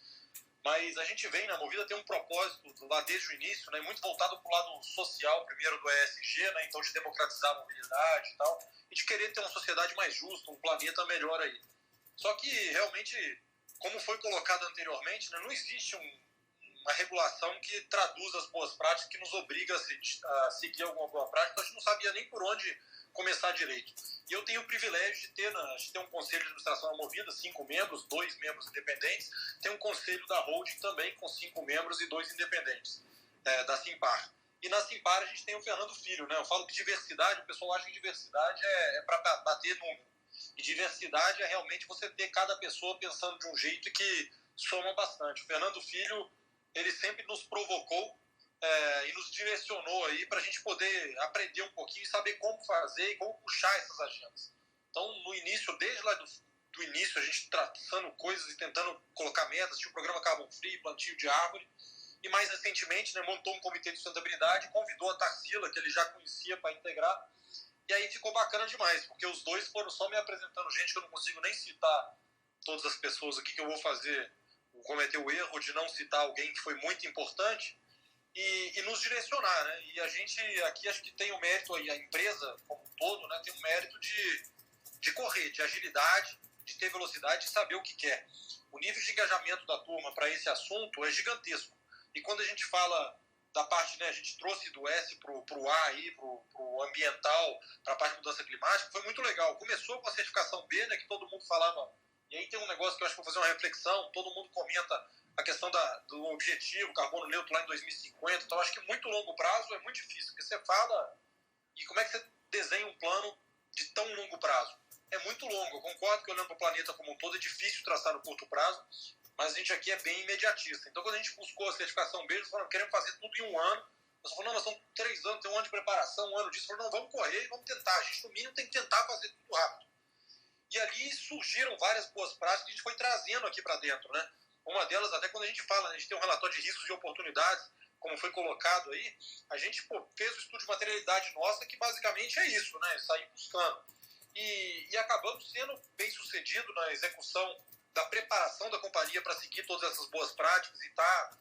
mas a gente vem na Movida, tem um propósito lá desde o início, né, muito voltado para o lado social, primeiro do ESG, né, então de democratizar a mobilidade e tal, e de querer ter uma sociedade mais justa, um planeta melhor aí. Só que realmente, como foi colocado anteriormente, né, não existe uma regulação que traduz as boas práticas, que nos obriga a seguir alguma boa prática. A gente não sabia nem por onde começar direito. E eu tenho o privilégio de ter um conselho de administração da Movida, 5 membros, 2 membros independentes. Tem um conselho da holding também, com 5 membros e 2 independentes, da Simpar. E na Simpar a gente tem o Fernando Filho, né? Eu falo que diversidade, o pessoal acha que diversidade é para bater número. E diversidade é realmente você ter cada pessoa pensando de um jeito que soma bastante. O Fernando Filho, ele sempre nos provocou e nos direcionou aí para a gente poder aprender um pouquinho e saber como fazer e como puxar essas agendas. Então, no início, desde lá do início, a gente traçando coisas e tentando colocar metas, tinha o programa Carbon Free, plantio de árvore, e mais recentemente, né, montou um comitê de sustentabilidade, convidou a Tarsila, que ele já conhecia, para integrar, e aí ficou bacana demais, porque os dois foram só me apresentando gente que eu não consigo nem citar todas as pessoas aqui, que eu vou cometer o erro de não citar alguém que foi muito importante, e nos direcionar, né? E a gente aqui acho que tem o mérito, a empresa como um todo, né, tem o mérito de correr, de agilidade, de ter velocidade, de saber o que quer. O nível de engajamento da turma para esse assunto é gigantesco. E quando a gente fala da parte, né, a gente trouxe do S pro A aí, pro ambiental, para a parte de mudança climática, foi muito legal. Começou com a certificação B, né, que todo mundo falava. E aí tem um negócio que eu acho que vou fazer uma reflexão, todo mundo comenta a questão do objetivo, carbono neutro lá em 2050, então acho que muito longo prazo é muito difícil, porque você fala, e como é que você desenha um plano de tão longo prazo? É muito longo, eu concordo que olhando para o planeta como um todo é difícil traçar no curto prazo, mas a gente aqui é bem imediatista. Então, quando a gente buscou a certificação B, eles falaram, queremos fazer tudo em 1 ano. Nós falamos, não, mas são 3 anos, tem 1 ano de preparação, 1 ano disso. Falaram, não, vamos correr e vamos tentar. A gente, no mínimo, tem que tentar fazer tudo rápido. E ali surgiram várias boas práticas que a gente foi trazendo aqui para dentro, né? Uma delas, até quando a gente fala, a gente tem um relatório de riscos e oportunidades, como foi colocado aí, a gente fez o estudo de materialidade nossa, que basicamente é isso, né? Sair buscando. E acabamos sendo bem sucedido na execução da preparação da companhia para seguir todas essas boas práticas e estar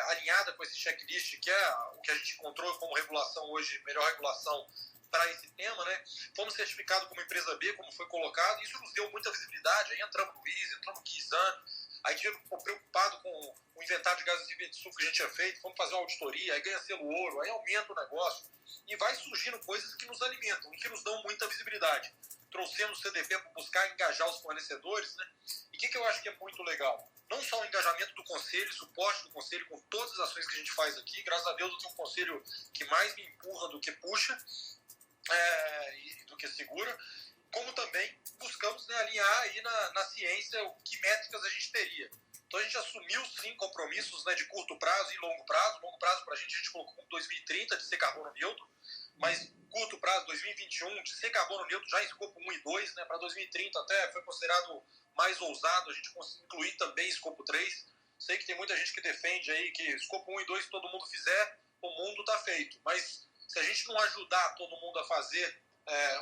alinhada com esse checklist, que é o que a gente encontrou como regulação hoje, melhor regulação para esse tema, né? Fomos certificados como empresa B, como foi colocado, e isso nos deu muita visibilidade. Aí entramos no ISE, entramos no Kizan, aí ficou preocupado com o inventário de gases de efeito de estufa que a gente tinha feito, fomos fazer uma auditoria, aí ganha selo ouro, aí aumenta o negócio, e vai surgindo coisas que nos alimentam e que nos dão muita visibilidade. Trouxemos o CDP para buscar engajar os fornecedores, né? E o que eu acho que é muito legal? Não só o engajamento do conselho, suporte do conselho com todas as ações que a gente faz aqui. Graças a Deus eu tenho um conselho que mais me empurra do que puxa, do que segura. Como também buscamos, né, alinhar aí na ciência que métricas a gente teria. Então a gente assumiu sim compromissos, né, de curto prazo e longo prazo. Longo prazo para a gente colocou como 2030 de ser carbono neutro, mas curto prazo, 2021, de ser carbono neutro já em escopo 1 e 2, né, para 2030 até foi considerado mais ousado a gente incluir também escopo 3. Sei que tem muita gente que defende aí que escopo 1 e 2, se todo mundo fizer, o mundo está feito. Mas se a gente não ajudar todo mundo a fazer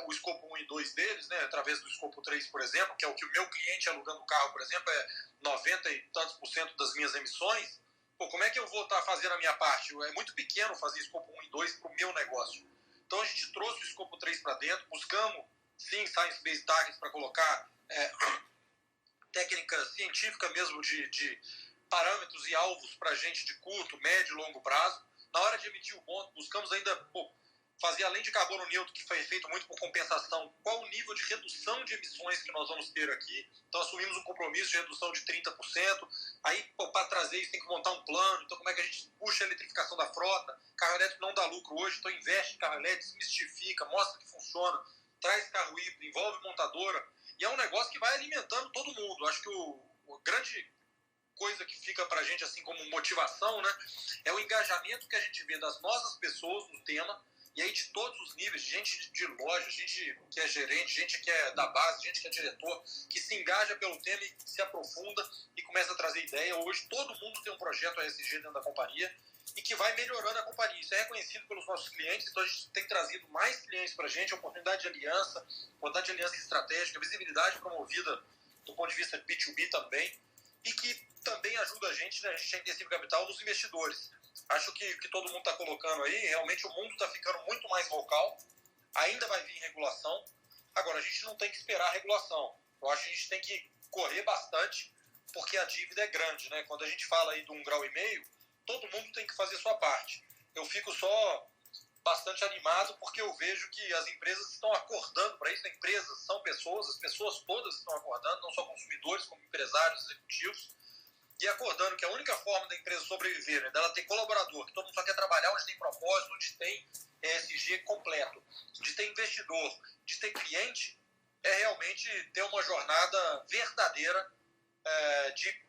o escopo 1 e 2 deles, né, através do escopo 3, por exemplo, que é o que o meu cliente alugando carro, por exemplo, é 90 e tantos % das minhas emissões, pô, como é que eu vou estar fazendo a minha parte? É muito pequeno fazer escopo 1 e 2 para o meu negócio. Então a gente trouxe o escopo 3 para dentro, buscamos, sim, Science-Based Targets para colocar técnica científica mesmo de parâmetros e alvos para a gente de curto, médio e longo prazo. Na hora de emitir o bond, buscamos ainda fazer, além de carbono neutro, que foi feito muito por compensação, qual o nível de redução de emissões que nós vamos ter aqui. Então assumimos um compromisso de redução de 30%. Aí, para trazer isso, tem que montar um plano. Então, como é que a gente puxa a eletrificação da frota? Carro elétrico não dá lucro hoje, então investe em carro elétrico, desmistifica, mostra que funciona, traz carro híbrido, envolve montadora. E é um negócio que vai alimentando todo mundo. Acho que o grande coisa que fica pra gente assim como motivação, né, é o engajamento que a gente vê das nossas pessoas no tema, e aí de todos os níveis, gente de loja, gente que é gerente, gente que é da base, gente que é diretor, que se engaja pelo tema e se aprofunda e começa a trazer ideia. Hoje todo mundo tem um projeto ESG dentro da companhia e que vai melhorando a companhia. Isso é reconhecido pelos nossos clientes, então a gente tem trazido mais clientes pra gente, oportunidade de aliança estratégica, visibilidade promovida do ponto de vista de B2B também, e que também ajuda a gente, né, a gente é intensivo capital nos investidores. Acho que o que todo mundo está colocando aí, realmente o mundo está ficando muito mais local, ainda vai vir regulação. Agora, a gente não tem que esperar a regulação. Eu acho que a gente tem que correr bastante, porque a dívida é grande, né? Quando a gente fala aí de 1,5 graus, todo mundo tem que fazer sua parte. Eu fico só bastante animado porque eu vejo que as empresas estão acordando para isso. As empresas são pessoas, as pessoas todas estão acordando, não só consumidores, como empresários, executivos, e acordando que a única forma da empresa sobreviver, né, dela ter colaborador, que todo mundo só quer trabalhar onde tem propósito, onde tem ESG completo, de ter investidor, de ter cliente, é realmente ter uma jornada verdadeira de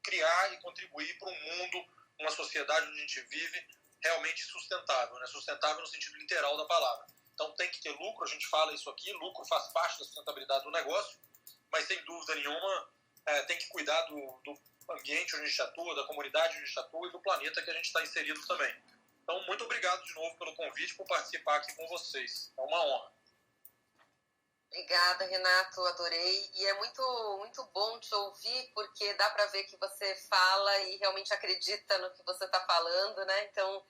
criar e contribuir para um mundo, uma sociedade onde a gente vive realmente sustentável, né? Sustentável no sentido literal da palavra. Então tem que ter lucro, a gente fala isso aqui, lucro faz parte da sustentabilidade do negócio, mas sem dúvida nenhuma tem que cuidar do ambiente onde a gente atua, da comunidade onde a gente atua e do planeta que a gente está inserido também. Então, muito obrigado de novo pelo convite, por participar aqui com vocês. É uma honra. Obrigada, Renato, adorei. E é muito, muito bom te ouvir, porque dá para ver que você fala e realmente acredita no que você está falando, né? Então,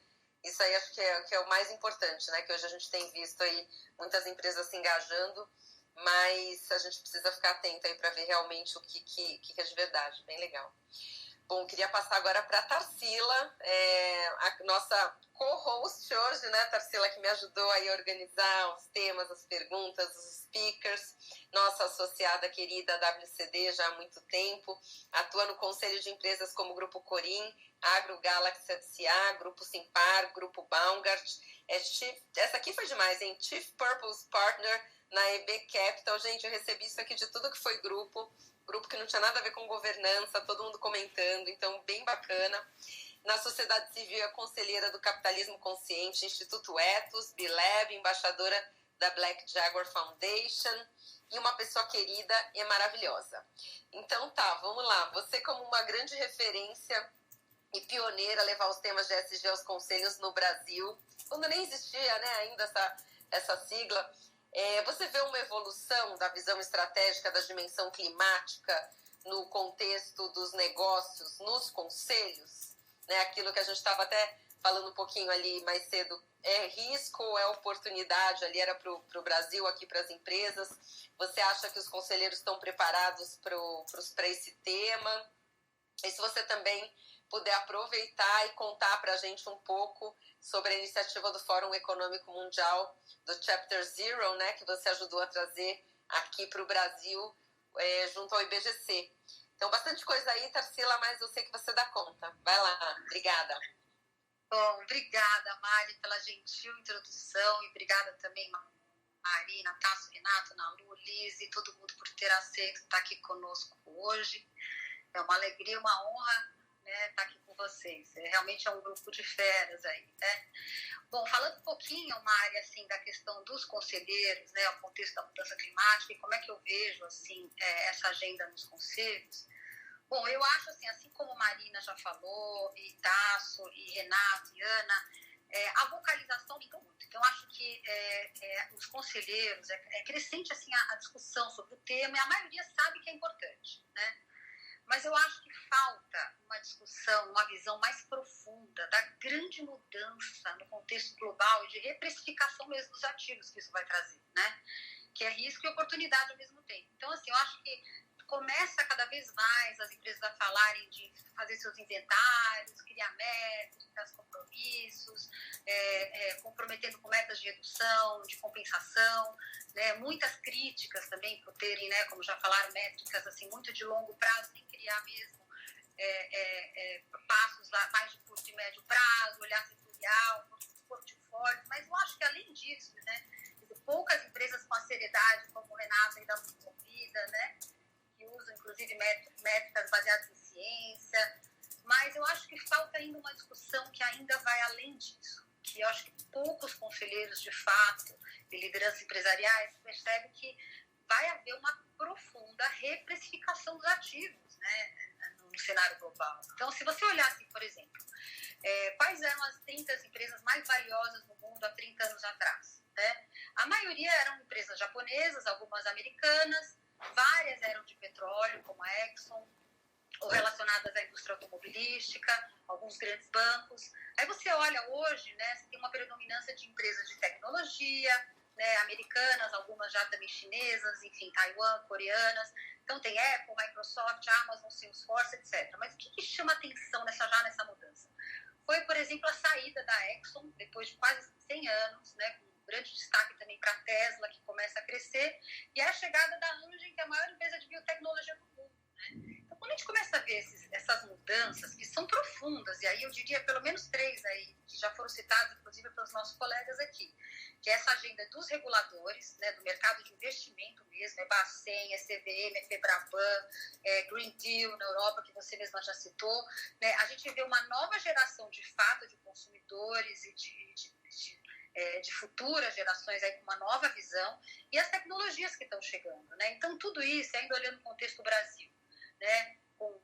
isso aí acho que é o mais importante, né? Que hoje a gente tem visto aí muitas empresas se engajando, mas a gente precisa ficar atento aí para ver realmente o que é de verdade. Bem legal. Bom, queria passar agora para a Tarsila, a nossa co-host hoje, né, Tarsila, que me ajudou aí a organizar os temas, as perguntas, os speakers, nossa associada querida WCD já há muito tempo, atua no conselho de empresas como Grupo Corim, Agro Galaxy FCA, Grupo Simpar, Grupo Baumgart, essa aqui foi demais, hein? Chief Purpose Partner na EB Capital. Gente, eu recebi isso aqui de tudo que foi grupo que não tinha nada a ver com governança, todo mundo comentando, então bem bacana. Na sociedade civil, é conselheira do Capitalismo Consciente, Instituto Ethos, Bilab, embaixadora da Black Jaguar Foundation e uma pessoa querida e maravilhosa. Então tá, vamos lá. Você como uma grande referência e pioneira a levar os temas de ESG aos conselhos no Brasil, quando nem existia, né, ainda essa sigla, você vê uma evolução da visão estratégica da dimensão climática no contexto dos negócios, nos conselhos? Né, aquilo que a gente estava até falando um pouquinho ali mais cedo, é risco ou é oportunidade? Ali era para o Brasil, aqui para as empresas. Você acha que os conselheiros estão preparados para esse tema? E se você também puder aproveitar e contar para a gente um pouco sobre a iniciativa do Fórum Econômico Mundial, do Chapter Zero, né, que você ajudou a trazer aqui para o Brasil, junto ao IBGC. Então, bastante coisa aí, Tarsila, mas eu sei que você dá conta. Vai lá, obrigada. Bom, obrigada, Mari, pela gentil introdução e obrigada também, Marina, Tasso, Renato, Nalu, Liz e todo mundo por ter aceito estar aqui conosco hoje. É uma alegria, uma honra, né, estar aqui com vocês. Realmente é um grupo de feras aí, né? Bom, falando um pouquinho, Mari, assim, da questão dos conselheiros, né, o contexto da mudança climática e como é que eu vejo, assim, essa agenda nos conselhos. Bom, eu acho, assim como Marina já falou, e Tasso, e Renato, e Ana, a vocalização liga muito. Então, acho que os conselheiros, é crescente, assim, a discussão sobre o tema, e a maioria sabe que é importante, né? Mas eu acho que falta uma discussão, uma visão mais profunda da grande mudança no contexto global e de reprecificação mesmo dos ativos que isso vai trazer, né? Que é risco e oportunidade ao mesmo tempo. Então, assim, eu acho que começa cada vez mais as empresas a falarem de fazer seus inventários, criar métricas, compromissos, comprometendo com metas de redução, de compensação, né? Muitas críticas também por terem, né, como já falaram, métricas assim, muito de longo prazo, sem criar mesmo passos mais de curto e médio prazo, olhar setorial, portfólio, mas eu acho que além disso, né, poucas empresas com a seriedade, como o Renato aí da Movida, né, que usam, inclusive, métricas baseadas em ciência, mas eu acho que falta ainda uma discussão que ainda vai além disso, que eu acho que poucos conselheiros, de fato, de lideranças empresariais, percebem que vai haver uma profunda reprecificação dos ativos, né, no cenário global. Então, se você olhar, assim, por exemplo, quais eram as 30 empresas mais valiosas no mundo há 30 anos atrás, né? A maioria eram empresas japonesas, algumas americanas, várias eram de petróleo, como a Exxon, ou relacionadas à indústria automobilística, alguns grandes bancos. Aí você olha hoje, né, você tem uma predominância de empresas de tecnologia, né, americanas, algumas já também chinesas, enfim, Taiwan, coreanas. Então tem Apple, Microsoft, Amazon, Salesforce, etc. Mas o que chama atenção nessa mudança? Foi, por exemplo, a saída da Exxon, depois de quase 100 anos, né, com grande destaque também para a Tesla, que começa a crescer, e a chegada da Amgen, que é a maior empresa de biotecnologia do mundo, né? Então, quando a gente começa a ver essas mudanças, que são profundas, e aí eu diria pelo menos 3 aí, que já foram citadas, inclusive, pelos nossos colegas aqui, que é essa agenda dos reguladores, né, do mercado de investimento mesmo, Bacen, CVM, Febraban, Green Deal na Europa, que você mesma já citou, né? A gente vê uma nova geração, de fato, de consumidores e de futuras gerações aí com uma nova visão, e as tecnologias que estão chegando, né? Então, tudo isso, ainda olhando o contexto do Brasil, né, com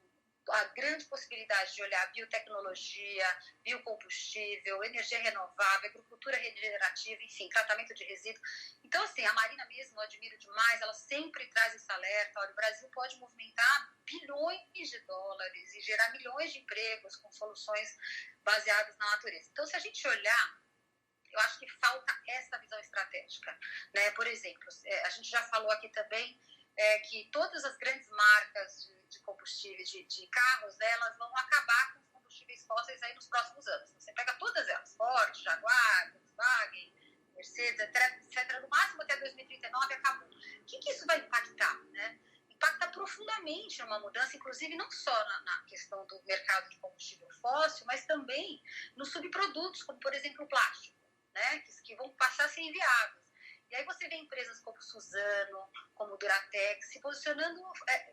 a grande possibilidade de olhar biotecnologia, biocombustível, energia renovável, agricultura regenerativa, enfim, tratamento de resíduos. Então, assim, a Marina mesmo, eu admiro demais, ela sempre traz esse alerta. Olha, o Brasil pode movimentar bilhões de dólares e gerar milhões de empregos com soluções baseadas na natureza. Então, se a gente olhar, eu acho que falta essa visão estratégica, né? Por exemplo, a gente já falou aqui também que todas as grandes marcas de combustíveis, de carros, elas vão acabar com os combustíveis fósseis aí nos próximos anos. Você pega todas elas, Ford, Jaguar, Volkswagen, Mercedes, etc. No máximo até 2039 acabou. O que isso vai impactar, né? Impacta profundamente uma mudança, inclusive não só na questão do mercado de combustível fóssil, mas também nos subprodutos, como, por exemplo, o plástico, né? Que vão passar a ser inviáveis. E aí você vê empresas como Suzano, como Duratex, se posicionando,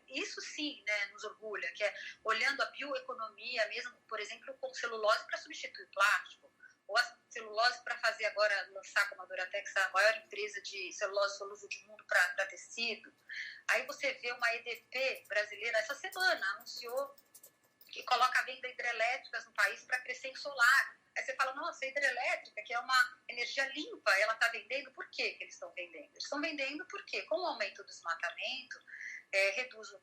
isso sim, né, nos orgulha, que é olhando a bioeconomia mesmo, por exemplo, com celulose para substituir plástico, ou a celulose para fazer agora, lançar como a Duratex a maior empresa de celulose solúvel do mundo para tecido. Aí você vê uma EDP brasileira, essa semana, anunciou que coloca a venda de hidrelétricas no país para crescer em solar. Aí você fala, nossa, a hidrelétrica, que é uma energia limpa, ela está vendendo. Por que eles estão vendendo? Eles estão vendendo porque, com o aumento do desmatamento, reduz a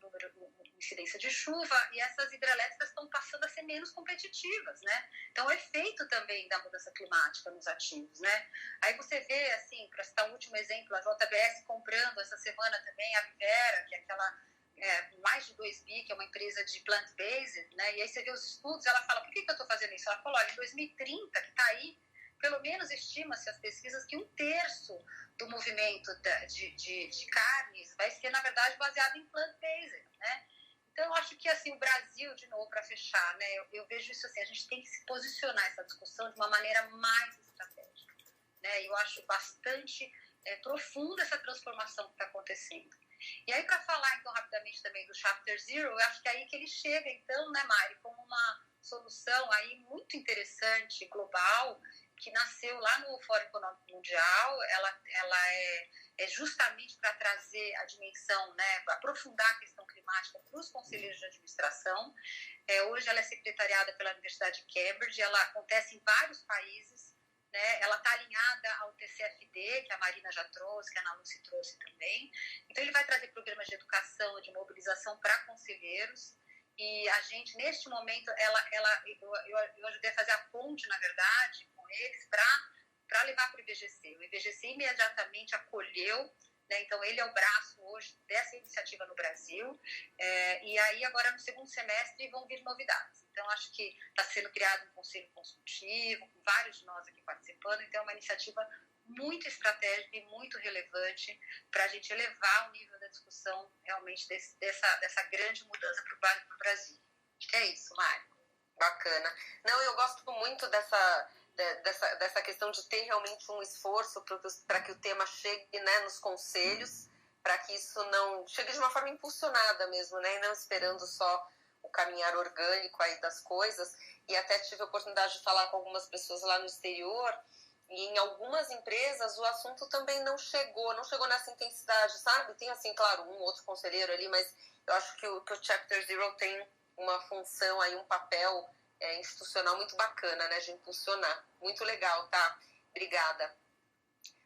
incidência de chuva e essas hidrelétricas estão passando a ser menos competitivas, né? Então, é efeito também da mudança climática nos ativos, né? Aí você vê, assim, para citar um último exemplo, a JBS comprando essa semana também a Vivera, que é aquela... mais de 2 bi, que é uma empresa de plant-based, né? E aí você vê os estudos, ela fala, por que eu estou fazendo isso? Ela falou, olha, em 2030, que está aí, pelo menos estima-se as pesquisas que 1/3 do movimento de carnes vai ser, na verdade, baseado em plant-based, né? Então, eu acho que, assim, o Brasil, de novo, para fechar, né? Eu vejo isso assim, a gente tem que se posicionar essa discussão de uma maneira mais estratégica, né? Eu acho bastante profunda essa transformação que está acontecendo. E aí, para falar, então, rapidamente também do Chapter Zero, eu acho que é aí que ele chega, então, né, Mari, como uma solução aí muito interessante, global, que nasceu lá no Fórum Econômico Mundial. Ela é justamente para trazer a dimensão, né, aprofundar a questão climática para os conselheiros de administração. Hoje ela é secretariada pela Universidade de Cambridge, ela acontece em vários países, né? Ela está alinhada ao TCFD, que a Marina já trouxe, que a Ana Lúcia trouxe também. Então, ele vai trazer programas de educação, de mobilização para conselheiros. E a gente, neste momento, eu ajudei a fazer a ponte, na verdade, com eles, para levar para o IBGC. O IBGC imediatamente acolheu, né? Então, ele é o braço hoje dessa iniciativa no Brasil. E aí, agora, no segundo semestre, vão vir novidades. Então, acho que está sendo criado um conselho consultivo, com vários de nós aqui participando. Então, é uma iniciativa muito estratégica e muito relevante para a gente elevar o nível da discussão realmente dessa grande mudança para o Brasil. Acho que é isso, Mário. Bacana. Não, eu gosto muito dessa questão de ter realmente um esforço para que o tema chegue, né, nos conselhos, para que isso não chegue de uma forma impulsionada mesmo, né, e não esperando só o caminhar orgânico aí das coisas. E até tive a oportunidade de falar com algumas pessoas lá no exterior, e em algumas empresas o assunto também não chegou nessa intensidade, sabe? Tem, assim, claro, um outro conselheiro ali, mas eu acho que o Chapter Zero tem uma função aí, um papel institucional muito bacana, né, de impulsionar. Muito legal, tá? Obrigada.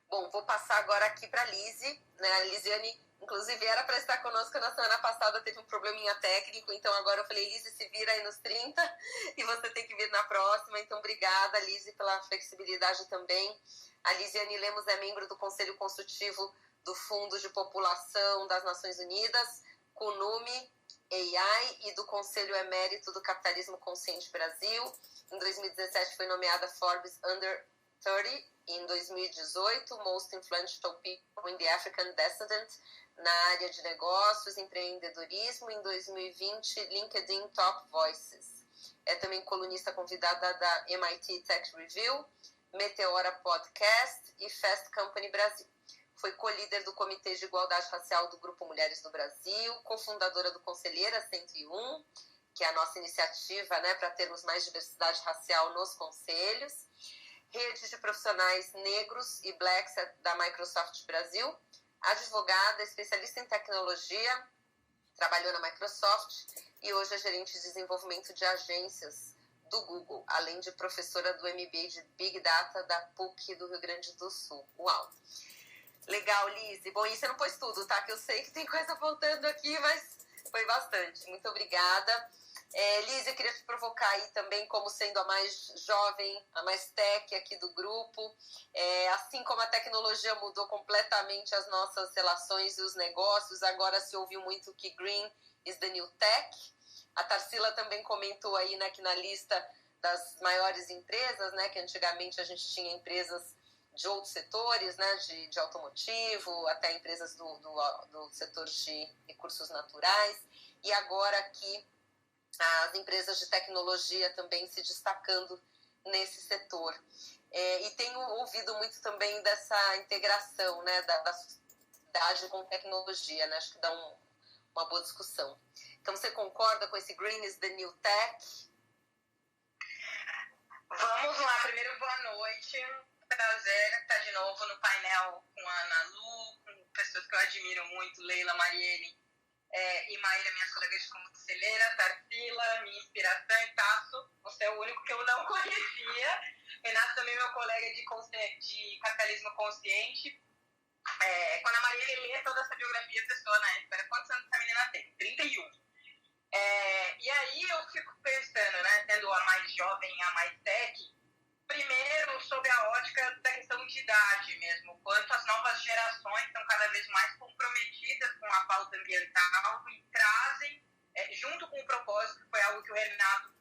Bom, vou passar agora aqui para a Lise, né? A Lisiane, inclusive, era para estar conosco na semana passada, teve um probleminha técnico, então agora eu falei, Lise, se vira aí nos 30 e você tem que vir na próxima. Então, obrigada, Lise, pela flexibilidade também. A Lisiane Lemos é membro do Conselho Consultivo do Fundo de População das Nações Unidas, CUNUMI, AI, e do Conselho Emérito do Capitalismo Consciente Brasil. Em 2017 foi nomeada Forbes Under 30, em 2018 Most Influential People in the African Descendant na área de negócios, empreendedorismo. Em 2020 LinkedIn Top Voices. É também colunista convidada da MIT Tech Review, Meteora Podcast e Fast Company Brasil. Foi co-líder do Comitê de Igualdade Racial do Grupo Mulheres do Brasil, cofundadora do Conselheira 101, que é a nossa iniciativa, né, para termos mais diversidade racial nos conselhos. Rede de profissionais negros e blacks da Microsoft Brasil, advogada, especialista em tecnologia, trabalhou na Microsoft e hoje é gerente de desenvolvimento de agências do Google, além de professora do MBA de Big Data da PUC do Rio Grande do Sul. Uau! Legal, Lise. Bom, e você não pôs tudo, tá? Que eu sei que tem coisa faltando aqui, mas foi bastante. Muito obrigada. Lise, eu queria te provocar aí também como sendo a mais jovem, a mais tech aqui do grupo. Assim como a tecnologia mudou completamente as nossas relações e os negócios, agora se ouviu muito que green is the new tech. A Tarsila também comentou aí, né, que na lista das maiores empresas, né, que antigamente a gente tinha empresas de outros setores, né, de automotivo, até empresas do setor de recursos naturais, e agora aqui as empresas de tecnologia também se destacando nesse setor. E tenho ouvido muito também dessa integração, né, da sociedade com tecnologia, né? Acho que dá uma boa discussão. Então, você concorda com esse Green is the New Tech? Vamos lá, primeiro boa noite. Prazer estar de novo no painel com a Ana Lu, com pessoas que eu admiro muito, Leila, Mariene e Maíra, minhas colegas de conselheira, Tarsila, minha inspiração, e Tasso, você é o único que eu não conhecia. Renato também meu colega de capitalismo consciente. Quando a Mariene lê toda essa biografia, a pessoa na época, quantos anos essa menina tem? 31. E aí eu fico pensando, né, sendo a mais jovem, a mais tech, primeiro sob a ótica da questão de idade mesmo, quanto as novas gerações estão cada vez mais comprometidas com a pauta ambiental e trazem, junto com o propósito, que foi algo que o Renato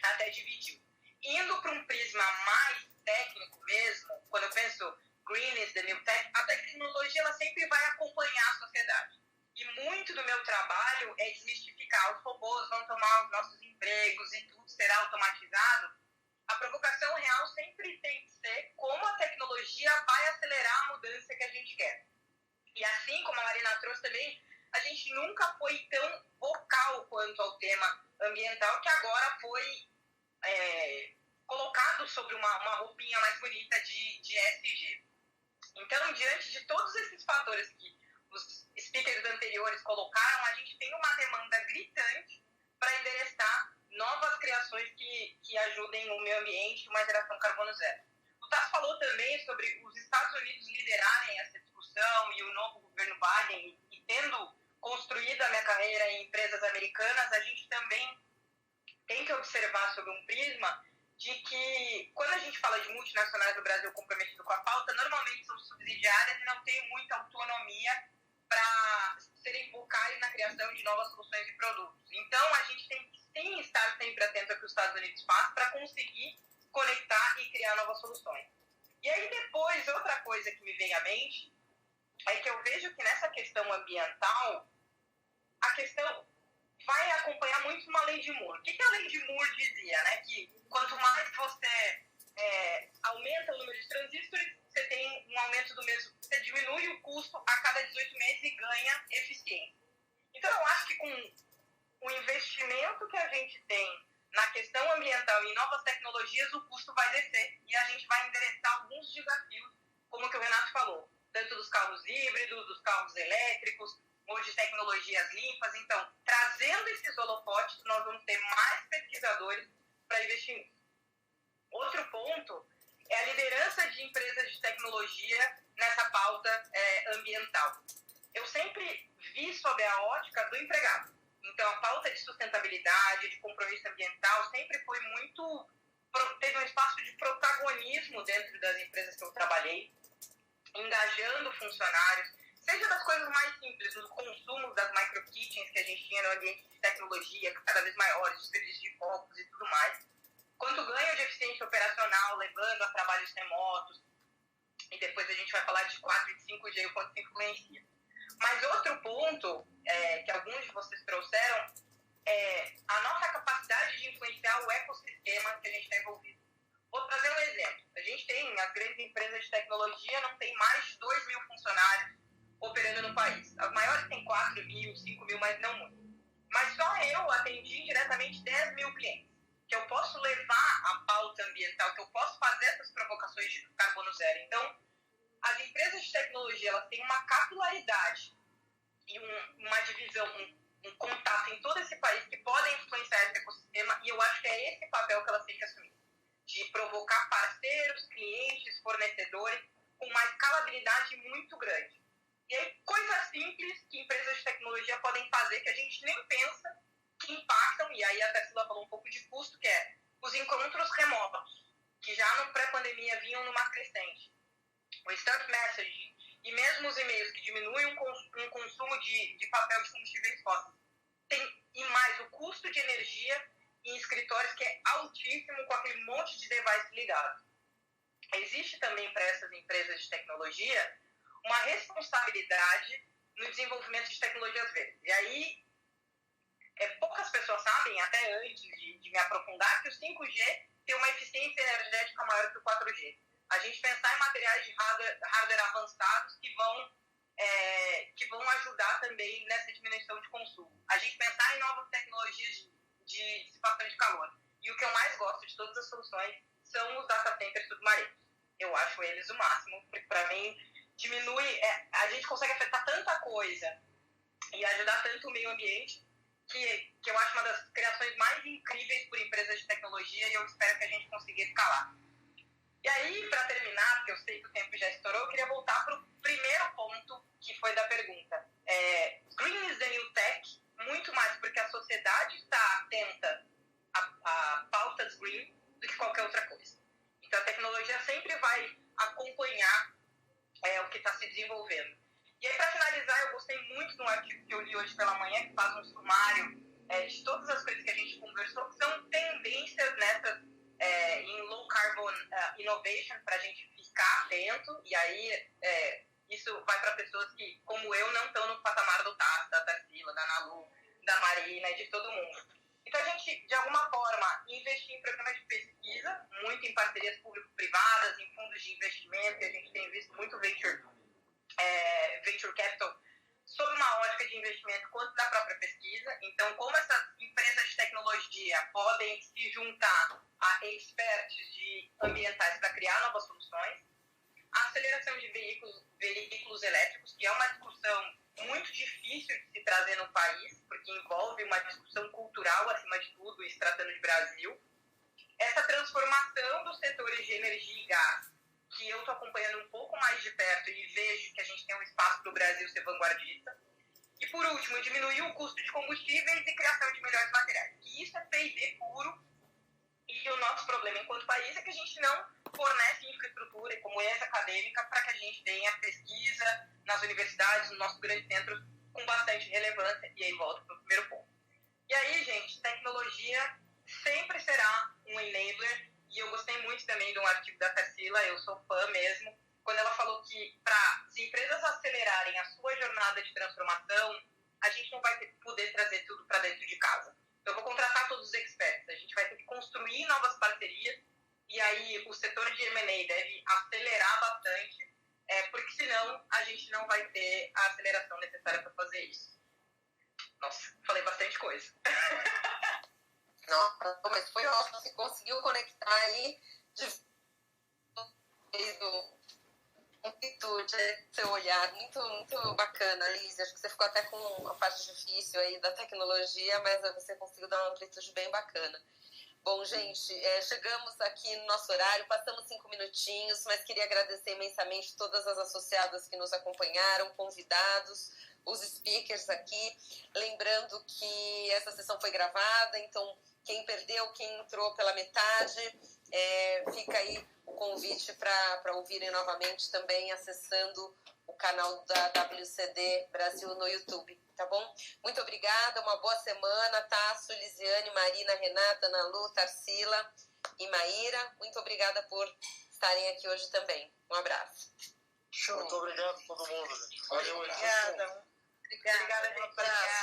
até dividiu. Indo para um prisma mais técnico mesmo, quando eu penso Green is the New Tech, a tecnologia ela sempre vai acompanhar a sociedade. E muito do meu trabalho é desmistificar. Os robôs vão tomar os nossos empregos e tudo será automatizado. A provocação real sempre tem que ser como a tecnologia vai acelerar a mudança que a gente quer. E assim como a Marina trouxe também, a gente nunca foi tão vocal quanto ao tema ambiental, que agora foi colocado sobre uma roupinha mais bonita de ESG. Então, diante de todos esses fatores que os speakers anteriores colocaram, a gente tem uma demanda gritante para endereçar novas criações que ajudem o meio ambiente e uma geração carbono zero. O Tasso falou também sobre os Estados Unidos liderarem essa discussão e o novo governo Biden, e tendo construído a minha carreira em empresas americanas, a gente também tem que observar sobre um prisma de que, quando a gente fala de multinacionais do Brasil comprometido com a pauta, normalmente são subsidiárias e não têm muita autonomia para serem vocais na criação de novas soluções e produtos. Então, a gente tem que sim estar sempre atento ao que os Estados Unidos fazem para conseguir conectar e criar novas soluções. E aí, depois, outra coisa que me vem à mente é que eu vejo que nessa questão ambiental, a questão vai acompanhar muito uma lei de Moore. O que a lei de Moore dizia? Né? Que quanto mais você aumenta o número de transistores, você tem um aumento do mesmo, você diminui o custo a cada 18 meses e ganha eficiência. Então, eu acho que com o investimento que a gente tem na questão ambiental e em novas tecnologias, o custo vai descer e a gente vai endereçar alguns desafios, como que o Renato falou, tanto dos carros híbridos, dos carros elétricos, ou de tecnologias limpas. Então, trazendo esses holofotes, nós vamos ter mais pesquisadores para investir nisso. Outro ponto é a liderança de empresas de tecnologia nessa pauta ambiental. Eu sempre vi sob a ótica do empregado. Então, a pauta de sustentabilidade, de compromisso ambiental, sempre foi teve um espaço de protagonismo dentro das empresas que eu trabalhei, engajando funcionários, seja das coisas mais simples, nos consumos das micro-kitchens que a gente tinha no ambiente de tecnologia, cada vez maiores, de serviços de focos e tudo mais, quanto ganho de eficiência operacional, levando a trabalhos remotos, e depois a gente vai falar de 4 e de 5G e o quanto isso influencia. Mas outro ponto que alguns de vocês trouxeram é a nossa capacidade de influenciar o ecossistema que a gente está envolvido. Vou trazer um exemplo. A gente tem, as grandes empresas de tecnologia não tem mais de 2 mil funcionários operando no país. As maiores têm 4 mil, 5 mil, mas não muito. Mas só eu atendi diretamente 10 mil clientes. Que eu posso levar a pauta ambiental, que eu posso fazer essas provocações de carbono zero. Então, as empresas de tecnologia, elas têm uma capilaridade e uma divisão, um contato em todo esse país que podem influenciar esse ecossistema, e eu acho que é esse papel que elas têm que assumir, de provocar parceiros, clientes, fornecedores com uma escalabilidade muito grande. E aí, coisas simples que empresas de tecnologia podem fazer que a gente nem pensa, que impactam, e aí a Tarsila falou um pouco de custo, que é os encontros remotos, que já no pré-pandemia vinham numa crescente. O instant messaging e mesmo os e-mails que diminuem um consumo de papel de combustíveis fósseis. E mais o custo de energia em escritórios, que é altíssimo com aquele monte de device ligado. Existe também para essas empresas de tecnologia uma responsabilidade no desenvolvimento de tecnologias verdes. E aí, poucas pessoas sabem, até antes de me aprofundar, que o 5G ter uma eficiência energética maior que o 4G. A gente pensar em materiais de hardware avançados que vão ajudar também nessa diminuição de consumo. A gente pensar em novas tecnologias de dissipação de calor. E o que eu mais gosto de todas as soluções são os data centers submarinos. Eu acho eles o máximo, porque para mim diminui, a gente consegue afetar tanta coisa e ajudar tanto o meio ambiente, que eu acho uma das criações mais incríveis por empresas de tecnologia, e eu espero que a gente consiga escalar. E aí, para terminar, porque eu sei que o tempo já estourou, eu queria voltar para o primeiro ponto que foi da pergunta. Green is the new tech, muito mais porque a sociedade está atenta a pautas green do que qualquer outra coisa. Então, a tecnologia sempre vai acompanhar o que está se desenvolvendo. E aí, para finalizar, eu gostei muito de um artigo que eu li hoje pela manhã, que faz um sumário de todas as coisas que a gente conversou, que são tendências nessas em low carbon innovation, para a gente ficar atento. E aí, isso vai para pessoas que, como eu, não estão no patamar do Tasso, da Tarsila, da Nalu, da Marina e de todo mundo. Então, a gente, de alguma forma, investir em programas de pesquisa, muito em parcerias público-privadas, em fundos de investimento, e a gente tem visto muito venture capital sob uma ótica de investimento quanto da própria pesquisa. Então, como essas empresas de tecnologia podem se juntar a experts ambientais para criar novas soluções, a aceleração de veículos elétricos, que é uma discussão muito difícil de se trazer no país, porque envolve uma discussão cultural, acima de tudo, e se tratando de Brasil. Essa transformação dos setores de energia e gás, que eu estou acompanhando um pouco mais de perto e vejo que a gente tem um espaço para o Brasil ser vanguardista. E, por último, diminuir o custo de combustíveis e criação de melhores materiais. E isso é P&D puro. E o nosso problema enquanto país é que a gente não fornece infraestrutura e comunidade acadêmica para que a gente tenha pesquisa nas universidades, nos nossos grandes centros, com bastante relevância. E aí volto para o primeiro ponto. E aí, gente, tecnologia sempre será um enabler. E eu gostei muito também de um artigo da Tarsila, eu sou fã mesmo, quando ela falou que para as empresas acelerarem a sua jornada de transformação, a gente não vai poder trazer tudo para dentro de casa. Eu vou contratar todos os experts, a gente vai ter que construir novas parcerias, e aí o setor de M&A deve acelerar bastante, porque senão a gente não vai ter a aceleração necessária para fazer isso. Nossa, falei bastante coisa. Nossa, mas foi ótimo, você conseguiu conectar aí amplitude, seu olhar, muito, muito bacana, Liz. Acho que você ficou até com a parte difícil aí da tecnologia, mas você conseguiu dar uma amplitude bem bacana. Bom, gente, chegamos aqui no nosso horário, passamos 5 minutinhos, mas queria agradecer imensamente todas as associadas que nos acompanharam, convidados, os speakers aqui. Lembrando que essa sessão foi gravada, então quem perdeu, quem entrou pela metade, fica aí o convite para ouvirem novamente também acessando o canal da WCD Brasil no YouTube, tá bom? Muito obrigada, uma boa semana, Tasso, Lisiane, Marina, Renata, Nalu, Tarsila e Maíra. Muito obrigada por estarem aqui hoje também. Um abraço. Show. Muito obrigado a todo mundo, gente. Valeu. Obrigada. Obrigada, gente.